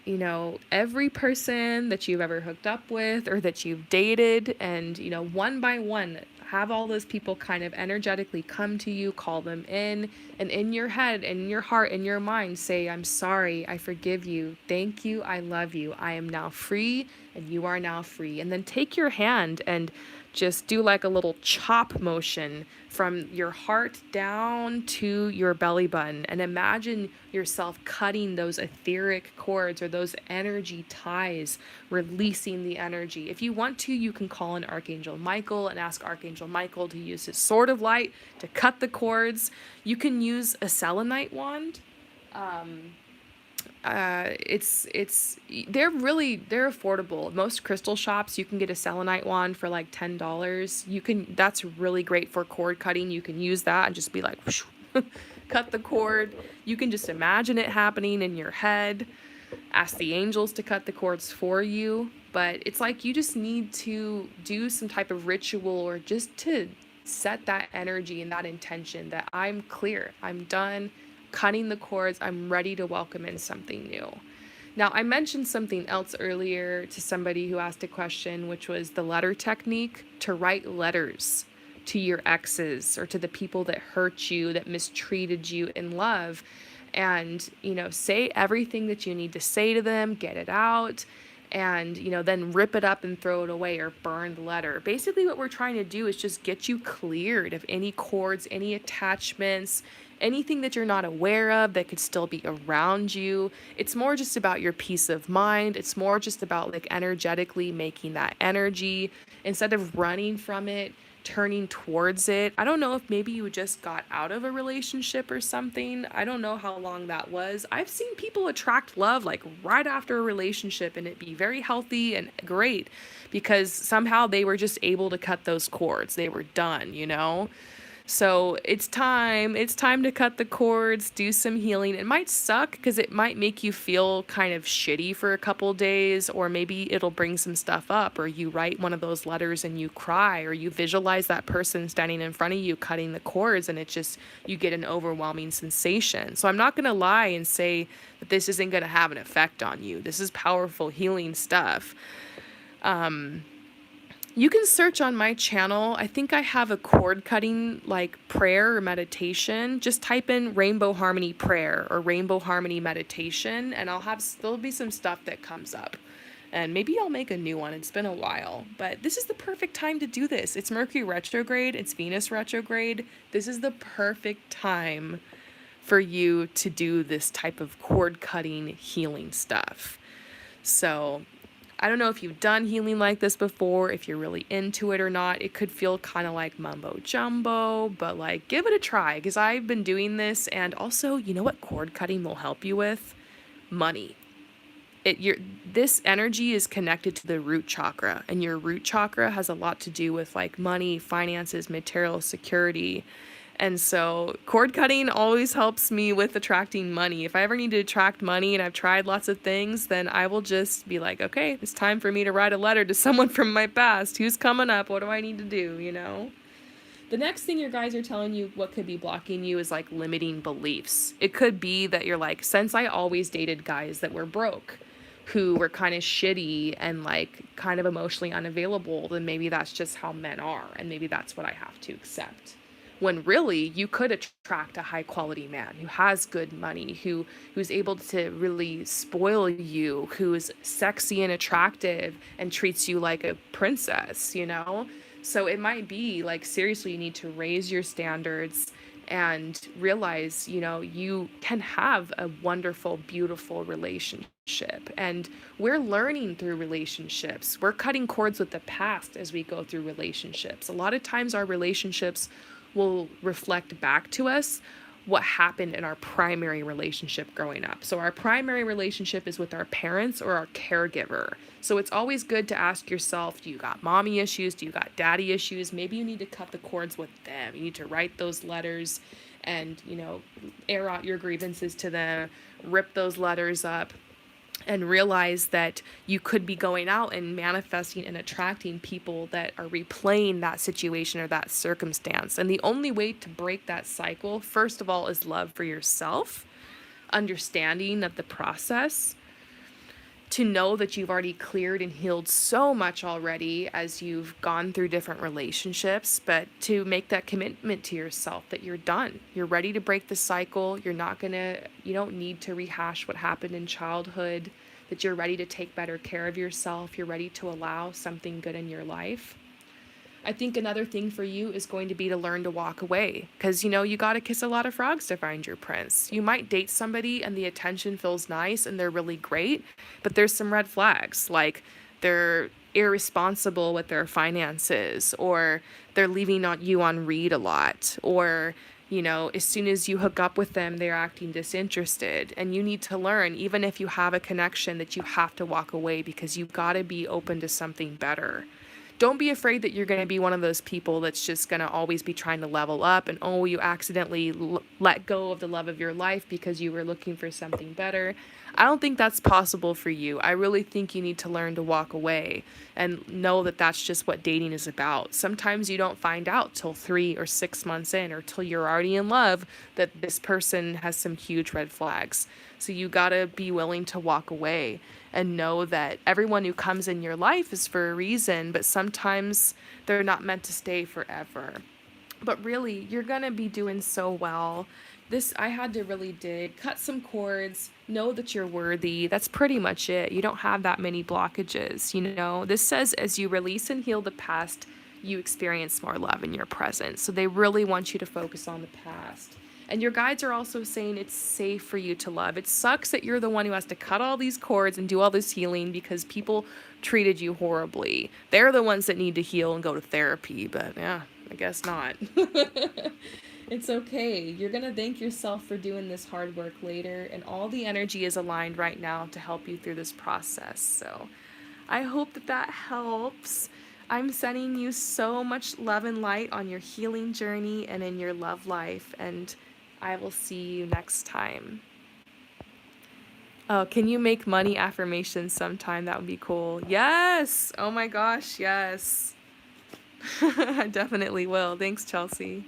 you know, every person that you've ever hooked up with or that you've dated, and, you know, one by one, have all those people kind of energetically come to you, call them in, and in your head, in your heart, in your mind, say, I'm sorry, I forgive you, thank you, I love you, I am now free, and you are now free. And then take your hand and just do like a little chop motion from your heart down to your belly button, and imagine yourself cutting those etheric cords or those energy ties, releasing the energy. If you want to, you can call in Archangel Michael and ask Archangel Michael to use his sword of light to cut the cords. You can use a selenite wand. It's they're affordable. Most crystal shops, you can get a selenite wand for like $10. That's really great for cord cutting. You can use that and just be like whoosh, cut the cord. You can just imagine it happening in your head. Ask the angels to cut the cords for you. But it's like you just need to do some type of ritual, or just to set that energy and that intention that I'm clear, I'm done cutting the cords, I'm ready to welcome in something new. Now, I mentioned something else earlier to somebody who asked a question, which was the letter technique, to write letters to your exes or to the people that hurt you, that mistreated you in love. And, you know, say everything that you need to say to them, get it out, and, you know, then rip it up and throw it away, or burn the letter. Basically, what we're trying to do is just get you cleared of any cords, any attachments, anything that you're not aware of that could still be around you. It's more just about your peace of mind. It's more just about like energetically making that energy, instead of running from it, turning towards it. I don't know if maybe you just got out of a relationship or something. I don't know how long that was. I've seen people attract love like right after a relationship and it be very healthy and great, because somehow they were just able to cut those cords. They were done, you know? So it's time to cut the cords, do some healing. It might suck because it might make you feel kind of shitty for a couple days, or maybe it'll bring some stuff up, or you write one of those letters and you cry, or you visualize that person standing in front of you cutting the cords, and it just, you get an overwhelming sensation. So I'm not going to lie and say that this isn't going to have an effect on you. This is powerful healing stuff. You can search on my channel. I think I have a cord cutting like prayer or meditation. Just type in Rainbow Harmony prayer or Rainbow Harmony meditation, and there'll be some stuff that comes up. And maybe I'll make a new one. It's been a while, but this is the perfect time to do this. It's Mercury retrograde, it's Venus retrograde. This is the perfect time for you to do this type of cord cutting healing stuff. So I don't know if you've done healing like this before, if you're really into it or not. It could feel kind of like mumbo jumbo, but like give it a try, because I've been doing this. And also, you know what cord cutting will help you with? Money. This energy is connected to the root chakra, and your root chakra has a lot to do with like money, finances, material security. And so cord cutting always helps me with attracting money. If I ever need to attract money and I've tried lots of things, then I will just be like, okay, it's time for me to write a letter to someone from my past. Who's coming up? What do I need to do, you know? The next thing your guys are telling you what could be blocking you is like limiting beliefs. It could be that you're like, since I always dated guys that were broke, who were kind of shitty and like kind of emotionally unavailable, then maybe that's just how men are, and maybe that's what I have to accept. When really you could attract a high quality man who has good money, who's able to really spoil you, who's sexy and attractive and treats you like a princess, you know? So it might be like, seriously, you need to raise your standards and realize, you know, you can have a wonderful, beautiful relationship. And we're learning through relationships. We're cutting cords with the past as we go through relationships. A lot of times our relationships will reflect back to us what happened in our primary relationship growing up. So our primary relationship is with our parents or our caregiver. So it's always good to ask yourself, do you got mommy issues? Do you got daddy issues? Maybe you need to cut the cords with them. You need to write those letters and, you know, air out your grievances to them, rip those letters up, and realize that you could be going out and manifesting and attracting people that are replaying that situation or that circumstance. And the only way to break that cycle, first of all, is love for yourself, understanding of the process, to know that you've already cleared and healed so much already as you've gone through different relationships, but to make that commitment to yourself that you're done. You're ready to break the cycle. You don't need to rehash what happened in childhood, that you're ready to take better care of yourself. You're ready to allow something good in your life. I think another thing for you is going to be to learn to walk away, because, you know, you got to kiss a lot of frogs to find your prince. You might date somebody and the attention feels nice and they're really great, but there's some red flags, like they're irresponsible with their finances, or they're leaving you on read a lot, or, you know, as soon as you hook up with them, they're acting disinterested. And you need to learn, even if you have a connection, that you have to walk away because you've got to be open to something better. Don't be afraid that you're going to be one of those people that's just going to always be trying to level up, and oh, you accidentally let go of the love of your life because you were looking for something better. I don't think that's possible for you. I really think you need to learn to walk away and know that that's just what dating is about. Sometimes you don't find out till 3 or 6 months in, or till you're already in love, that this person has some huge red flags. So you gotta be willing to walk away and know that everyone who comes in your life is for a reason, but sometimes they're not meant to stay forever. But really, you're gonna be doing so well. I had to really dig, cut some cords, know that you're worthy. That's pretty much it. You don't have that many blockages, you know? This says as you release and heal the past, you experience more love in your present. So they really want you to focus on the past. And your guides are also saying it's safe for you to love. It sucks that you're the one who has to cut all these cords and do all this healing because people treated you horribly. They're the ones that need to heal and go to therapy, but yeah, I guess not. It's okay. You're going to thank yourself for doing this hard work later, and all the energy is aligned right now to help you through this process. So I hope that helps. I'm sending you so much love and light on your healing journey and in your love life, and I will see you next time. Oh, can you make money affirmations sometime? That would be cool. Yes! Oh my gosh, yes. I definitely will. Thanks, Chelsea.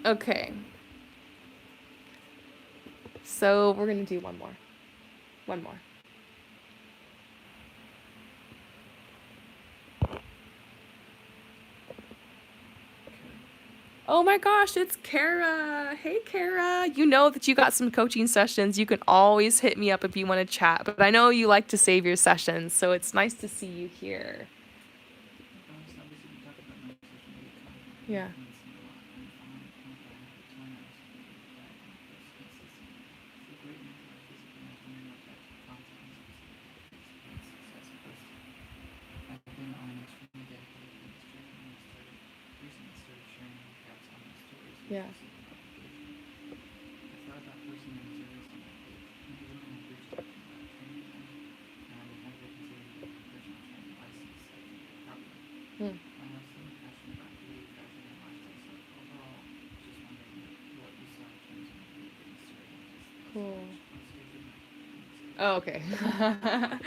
Okay. So we're going to do one more. One more. Oh my gosh, it's Kara. Hey, Kara. You know that you got some coaching sessions. You can always hit me up if you want to chat, but I know you like to save your sessions, so it's nice to see you here. Yeah. Yeah. Hmm. Some passion about beauty, fashion, and lifestyle. So overall, just wondering what you saw in terms of maybe getting started. Thanks so Cool. much. I'll stay for the next Oh, question. okay.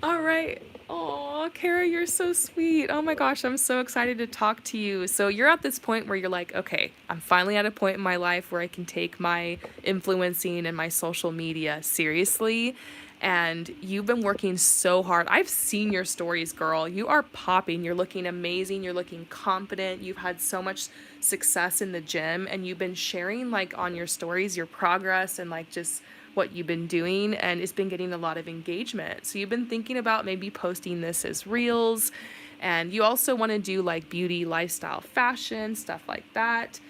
All right. Oh, Kara, you're so sweet. Oh my gosh, I'm so excited to talk to you. So you're at this point where you're like, okay, I'm finally at a point in my life where I can take my influencing and my social media seriously. And you've been working so hard. I've seen your stories, girl. You are popping. You're looking amazing. You're looking confident. You've had so much success in the gym, and you've been sharing like on your stories your progress and like just what you've been doing, and it's been getting a lot of engagement. So you've been thinking about maybe posting this as reels, and you also want to do like beauty, lifestyle, fashion, stuff like that.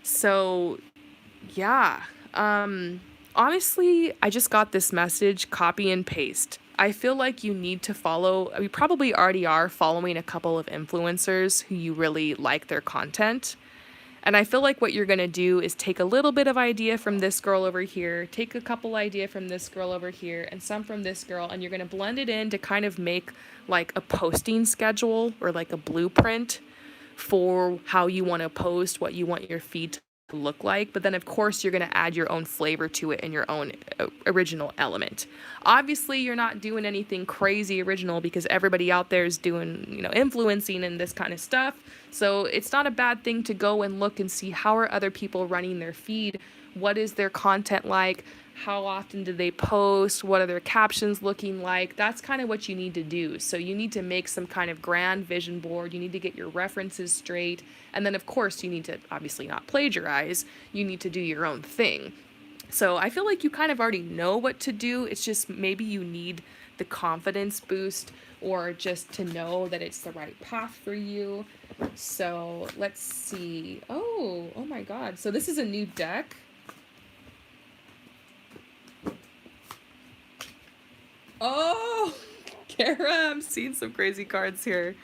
So yeah. Honestly, I just got this message, copy and paste. I feel like you need to follow, we probably already are following a couple of influencers who you really like their content. And I feel like what you're going to do is take a little bit of idea from this girl over here, take a couple idea from this girl over here, and some from this girl, and you're going to blend it in to kind of make like a posting schedule or like a blueprint for how you want to post, what you want your feed to look like. But then, of course, you're going to add your own flavor to it and your own original element. Obviously, you're not doing anything crazy original because everybody out there is doing, influencing and this kind of stuff. So it's not a bad thing to go and look and see how are other people running their feed, what is their content like, how often do they post, what are their captions looking like. That's kind of what you need to do. So you need to make some kind of grand vision board, you need to get your references straight, and then of course you need to obviously not plagiarize, you need to do your own thing. So I feel like you kind of already know what to do. It's just maybe you need the confidence boost or just to know that it's the right path for you. So let's see. Oh my God. So this is a new deck. Oh, Kara, I'm seeing some crazy cards here.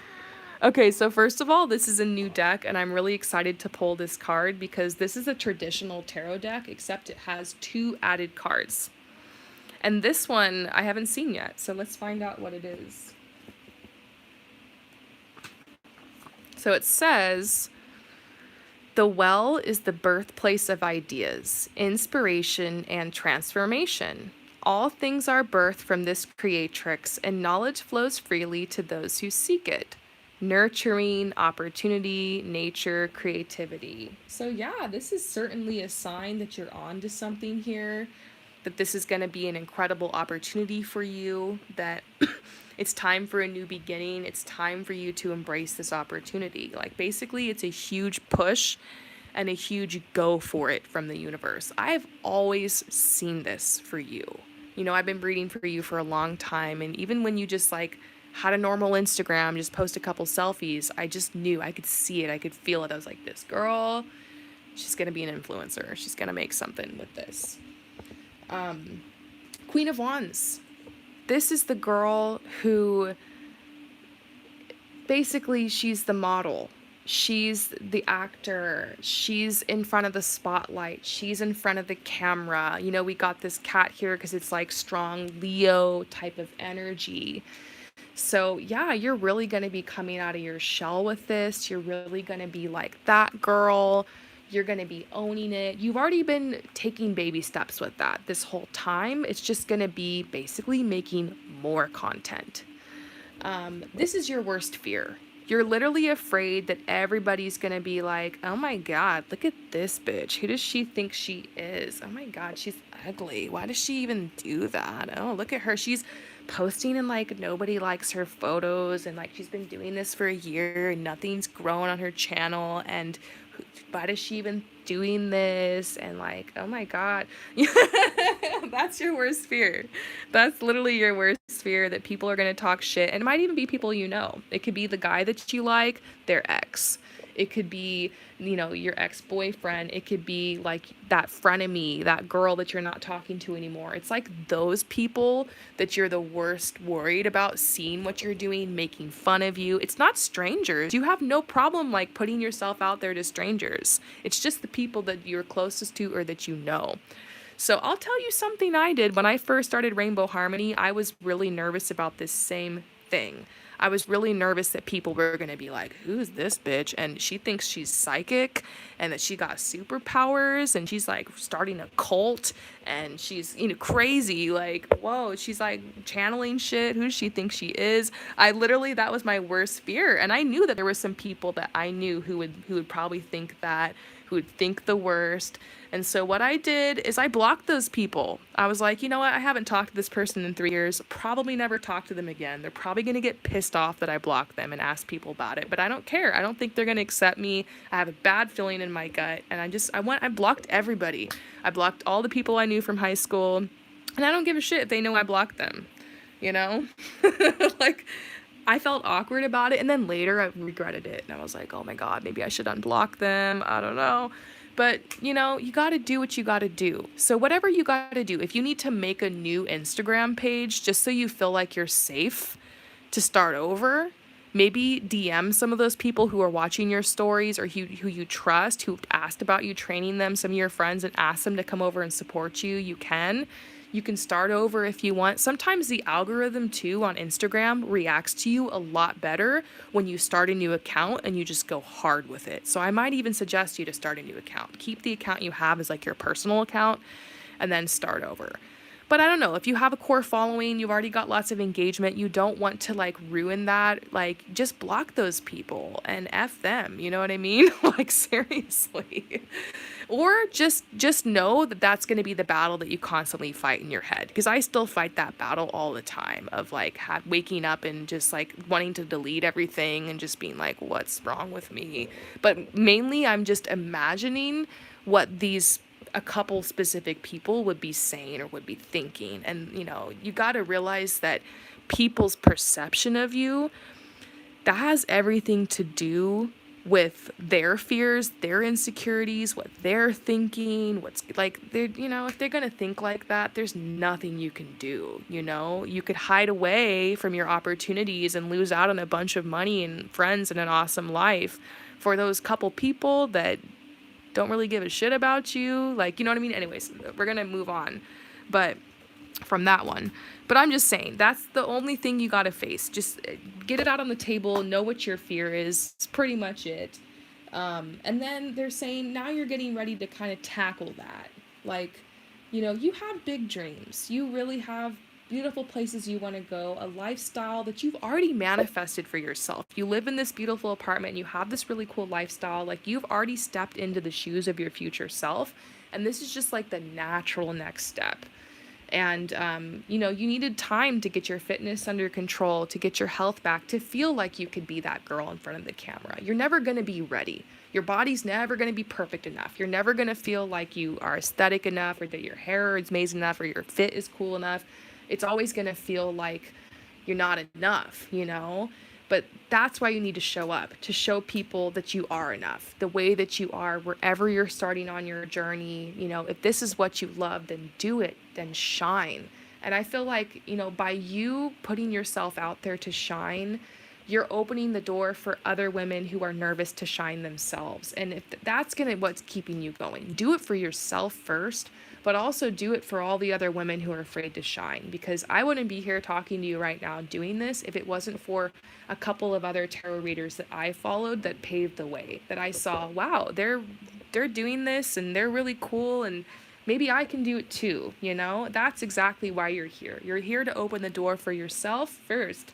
Okay, so first of all, this is a new deck, and I'm really excited to pull this card because this is a traditional tarot deck, except it has two added cards. And this one I haven't seen yet, so let's find out what it is. So it says, the well is the birthplace of ideas, inspiration, and transformation. All things are birthed from this creatrix, and knowledge flows freely to those who seek it. Nurturing, opportunity, nature, creativity. So, yeah, this is certainly a sign that you're on to something here, that this is going to be an incredible opportunity for you, that it's time for a new beginning. It's time for you to embrace this opportunity. Like, basically, it's a huge push and a huge go for it from the universe. I've always seen this for you. I've been reading for you for a long time. And even when you just like had a normal Instagram, just post a couple selfies, I just knew, I could see it, I could feel it. I was like, this girl, she's going to be an influencer. She's going to make something with this. Queen of Wands. This is the girl who basically she's the model. She's the actor. She's in front of the spotlight. She's in front of the camera. We got this cat here because it's like strong Leo type of energy. So, yeah, you're really going to be coming out of your shell with this. You're really going to be like that girl. You're going to be owning it. You've already been taking baby steps with that this whole time. It's just going to be basically making more content. This is your worst fear. You're literally afraid that everybody's gonna be like, oh my God, look at this bitch. Who does she think she is? Oh my God, she's ugly. Why does she even do that? Oh, look at her. She's posting and like nobody likes her photos, and like she's been doing this for a year and nothing's grown on her channel, and why is she even doing this? And like, oh my God. That's your worst fear. That's literally your worst fear, that people are going to talk shit. And it might even be people you know. It could be the guy that you like, their ex. It could be, your ex-boyfriend. It could be like that frenemy, that girl that you're not talking to anymore. It's like those people that you're the worst worried about seeing what you're doing, making fun of you. It's not strangers. You have no problem like putting yourself out there to strangers. It's just the people that you're closest to or that you know. So I'll tell you something I did when I first started Rainbow Harmony. I was really nervous about this same thing. I was really nervous that people were going to be like, who's this bitch? And she thinks she's psychic and that she got superpowers and she's like starting a cult and she's, crazy. Like, whoa, she's like channeling shit. Who does she think she is? That was my worst fear. And I knew that there were some people that I knew who would probably think that, who would think the worst. And so what I did is I blocked those people. I was like, you know what? I haven't talked to this person in 3 years. Probably never talk to them again. They're probably going to get pissed off that I blocked them and asked people about it. But I don't care. I don't think they're going to accept me. I have a bad feeling in my gut. And I blocked everybody. I blocked all the people I knew from high school. And I don't give a shit if they know I blocked them. You know? Like, I felt awkward about it. And then later I regretted it. And I was like, oh my God, maybe I should unblock them. I don't know. But, you got to do what you got to do. So whatever you got to do, if you need to make a new Instagram page just so you feel like you're safe to start over, maybe DM some of those people who are watching your stories or who you trust, who asked about you training them, some of your friends, and ask them to come over and support you. You can. You can start over if you want. Sometimes the algorithm too on Instagram reacts to you a lot better when you start a new account and you just go hard with it. So I might even suggest you to start a new account. Keep the account you have as like your personal account and then start over. But I don't know, if you have a core following, you've already got lots of engagement, you don't want to like ruin that, like just block those people and F them, you know what I mean? Like seriously. Or just know that that's going to be the battle that you constantly fight in your head, because I still fight that battle all the time of like waking up and just like wanting to delete everything and just being like, what's wrong with me? But mainly I'm just imagining what a couple specific people would be saying or would be thinking. And you got to realize that people's perception of you, that has everything to do with their fears, their insecurities, what they're thinking, what's like, if they're going to think like that, there's nothing you can do. You could hide away from your opportunities and lose out on a bunch of money and friends and an awesome life for those couple people that don't really give a shit about you. Like, you know what I mean? Anyways, we're going to move on. But from that one. But I'm just saying, that's the only thing you got to face. Just get it out on the table, know what your fear is. It's pretty much it. And then they're saying now you're getting ready to kind of tackle that. Like, you have big dreams. You really have beautiful places you want to go, a lifestyle that you've already manifested for yourself. You live in this beautiful apartment, you have this really cool lifestyle. Like, you've already stepped into the shoes of your future self. And this is just like the natural next step. And, you needed time to get your fitness under control, to get your health back, to feel like you could be that girl in front of the camera. You're never going to be ready. Your body's never going to be perfect enough. You're never going to feel like you are aesthetic enough, or that your hair is amazing enough, or your fit is cool enough. It's always going to feel like you're not enough, But that's why you need to show up, to show people that you are enough, the way that you are, wherever you're starting on your journey. If this is what you love, then do it, then shine. And I feel like, by you putting yourself out there to shine, you're opening the door for other women who are nervous to shine themselves. And if that's what's keeping you going, do it for yourself first, but also do it for all the other women who are afraid to shine. Because I wouldn't be here talking to you right now doing this if it wasn't for a couple of other tarot readers that I followed that paved the way, that I saw, wow, they're doing this and they're really cool, and maybe I can do it too. That's exactly why you're here. You're here to open the door for yourself first,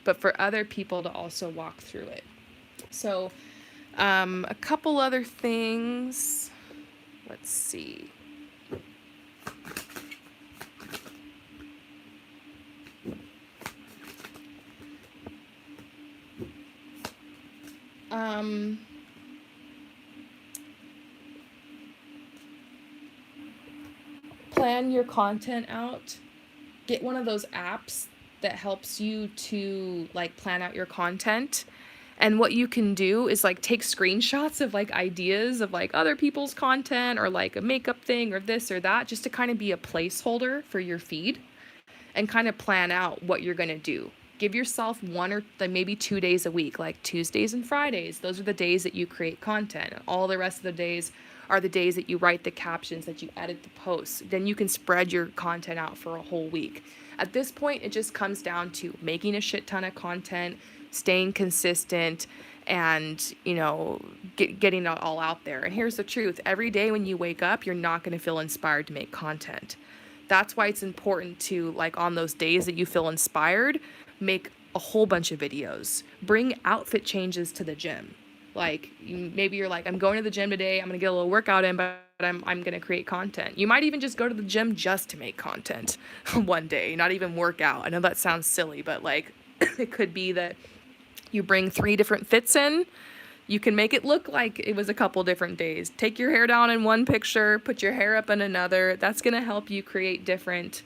but for other people to also walk through it. So a couple other things. Let's see. Plan your content out. Get one of those apps that helps you to like plan out your content. And what you can do is like take screenshots of like ideas of like other people's content, or like a makeup thing or this or that, just to kind of be a placeholder for your feed and kind of plan out what you're going to do. Give yourself 1 or maybe 2 days a week, like Tuesdays and Fridays. Those are the days that you create content. And all the rest of the days are the days that you write the captions, that you edit the posts. Then you can spread your content out for a whole week. At this point, it just comes down to making a shit ton of content, staying consistent, and, you know, getting it all out there. And here's the truth. Every day when you wake up, you're not going to feel inspired to make content. That's why it's important to, like, on those days that you feel inspired, make a whole bunch of videos. Bring outfit changes to the gym. Like, maybe you're like, I'm going to the gym today, I'm going to get a little workout in, but I'm going to create content. You might even just go to the gym just to make content one day, not even work out. I know that sounds silly, but like, it could be that you bring 3 different fits in. You can make it look like it was a couple different days. Take your hair down in one picture, put your hair up in another. That's going to help you create different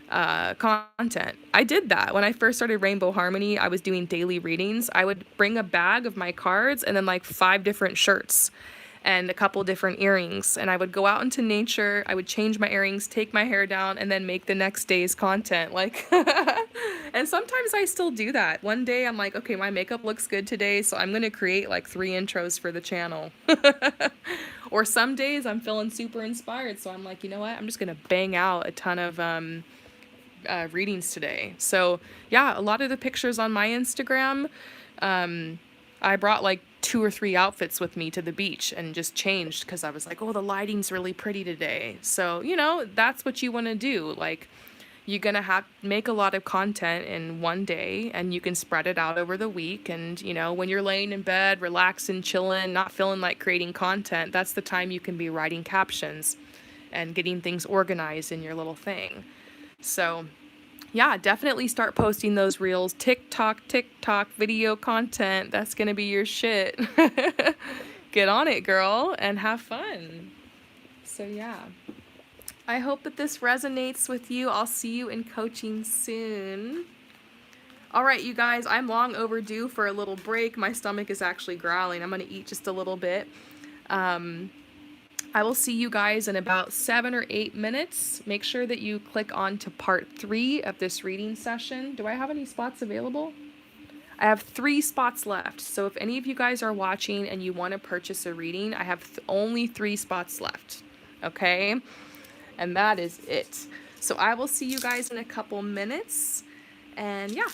content. I did that when I first started Rainbow Harmony. I was doing daily readings. I would bring a bag of my cards and then like 5 different shirts and a couple different earrings, and I would go out into nature. I would change my earrings, take my hair down, and then make the next day's content. Like, and sometimes I still do that. One day I'm like, okay, my makeup looks good today, so I'm gonna create like 3 intros for the channel. Or some days I'm feeling super inspired, so I'm like, you know what, I'm just gonna bang out a ton of readings today. So yeah, a lot of the pictures on my Instagram, I brought like 2 or 3 outfits with me to the beach and just changed because I was like, oh, the lighting's really pretty today. So, you know, that's what you want to do. Like, you're going to have make a lot of content in one day, and you can spread it out over the week. And, you know, when you're laying in bed, relaxing, chilling, not feeling like creating content, that's the time you can be writing captions and getting things organized in your little thing. So yeah, definitely start posting those reels. TikTok video content. That's going to be your shit. Get on it, girl, and have fun. So yeah, I hope that this resonates with you. I'll see you in coaching soon. All right, you guys, I'm long overdue for a little break. My stomach is actually growling. I'm going to eat just a little bit. I will see you guys in about 7 or 8 minutes. Make sure that you click on to part 3 of this reading session. Do I have any spots available? I have 3 spots left. So if any of you guys are watching and you want to purchase a reading, I have only 3 spots left. Okay? And that is it. So I will see you guys in a couple minutes. And yeah.